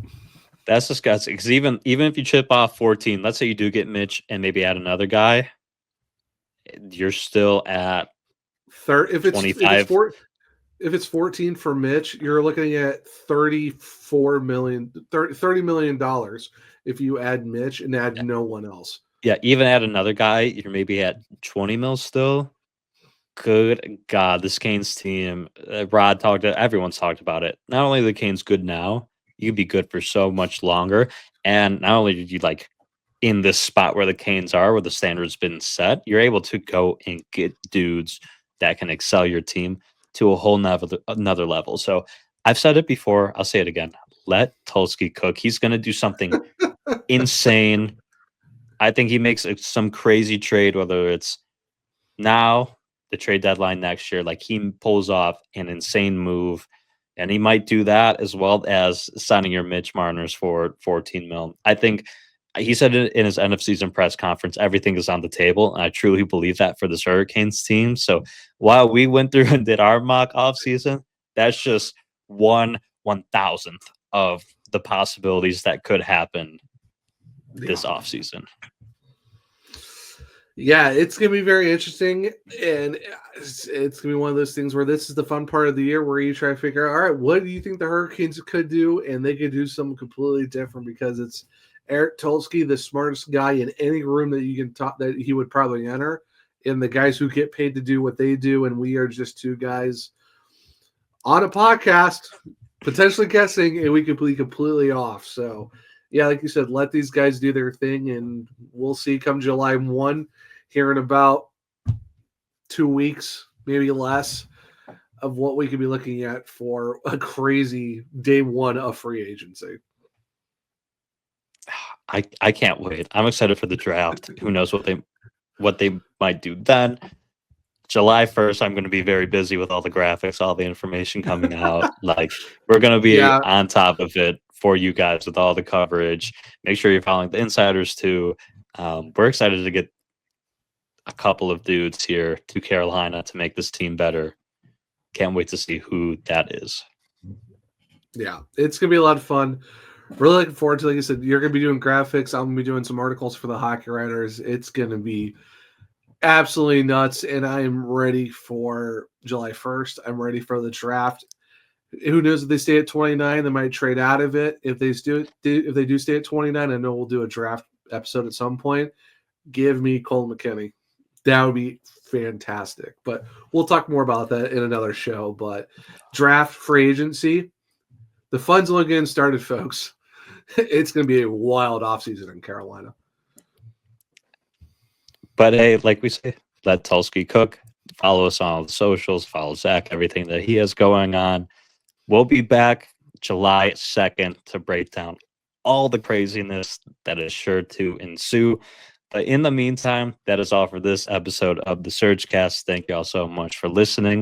That's disgusting. Because even if you chip off 14, let's say you do get Mitch and maybe add another guy, you're still at 30. If it's 25. it's 14 for Mitch, you're looking at $30 million if you add Mitch and add no one else. Yeah, even add another guy, you're maybe at 20 mil still. Good God, this Canes team. Everyone's talked about it. Not only are the Canes good now, you could be good for so much longer. And not only did you like in this spot where the Canes are, where the standard's been set, you're able to go and get dudes that can excel your team to a whole another level. So I've said it before. I'll say it again. Let Tulsky cook. He's going to do something insane. I think he makes some crazy trade, whether it's now, the trade deadline next year. Like he pulls off an insane move, and he might do that as well as signing your Mitch Marners for 14 mil. I think he said it in his end of season press conference, everything is on the table. And I truly believe that for this Hurricanes team. So while we went through and did our mock offseason, that's just 1/1000th of the possibilities that could happen this offseason. Yeah, it's going to be very interesting, and it's going to be one of those things where this is the fun part of the year where you try to figure out, all right, what do you think the Hurricanes could do? And they could do something completely different because it's Eric Tulsky, the smartest guy in any room that you can talk that he would probably enter, and the guys who get paid to do what they do, and we are just two guys on a podcast, potentially guessing, and we could be completely off. So, yeah, like you said, let these guys do their thing, and we'll see come July 1, here in about 2 weeks, maybe less, of what we could be looking at for a crazy day one of free agency. I can't wait. I'm excited for the draft. Who knows what they might do then. July 1st, I'm going to be very busy with all the graphics, all the information coming out. Like, we're going to be on top of it for you guys with all the coverage. Make sure you're following the insiders too. We're excited to get a couple of dudes here to Carolina to make this team better. Can't wait to see who that is. Yeah, it's going to be a lot of fun. Really looking forward to, like you said, you're going to be doing graphics. I'm going to be doing some articles for the Hockey Writers. It's going to be absolutely nuts, and I am ready for July 1st. I'm ready for the draft. Who knows if they stay at 29, they might trade out of it. If they do stay at 29, I know we'll do a draft episode at some point. Give me Cole McKinney. That would be fantastic. But we'll talk more about that in another show. But draft, free agency, the fun's only getting started, folks. It's going to be a wild offseason in Carolina. But hey, like we say, let Tulsky cook. Follow us on all the socials. Follow Zach, everything that he has going on. We'll be back July 2nd to break down all the craziness that is sure to ensue. But in the meantime, that is all for this episode of the SurgeCast. Thank you all so much for listening.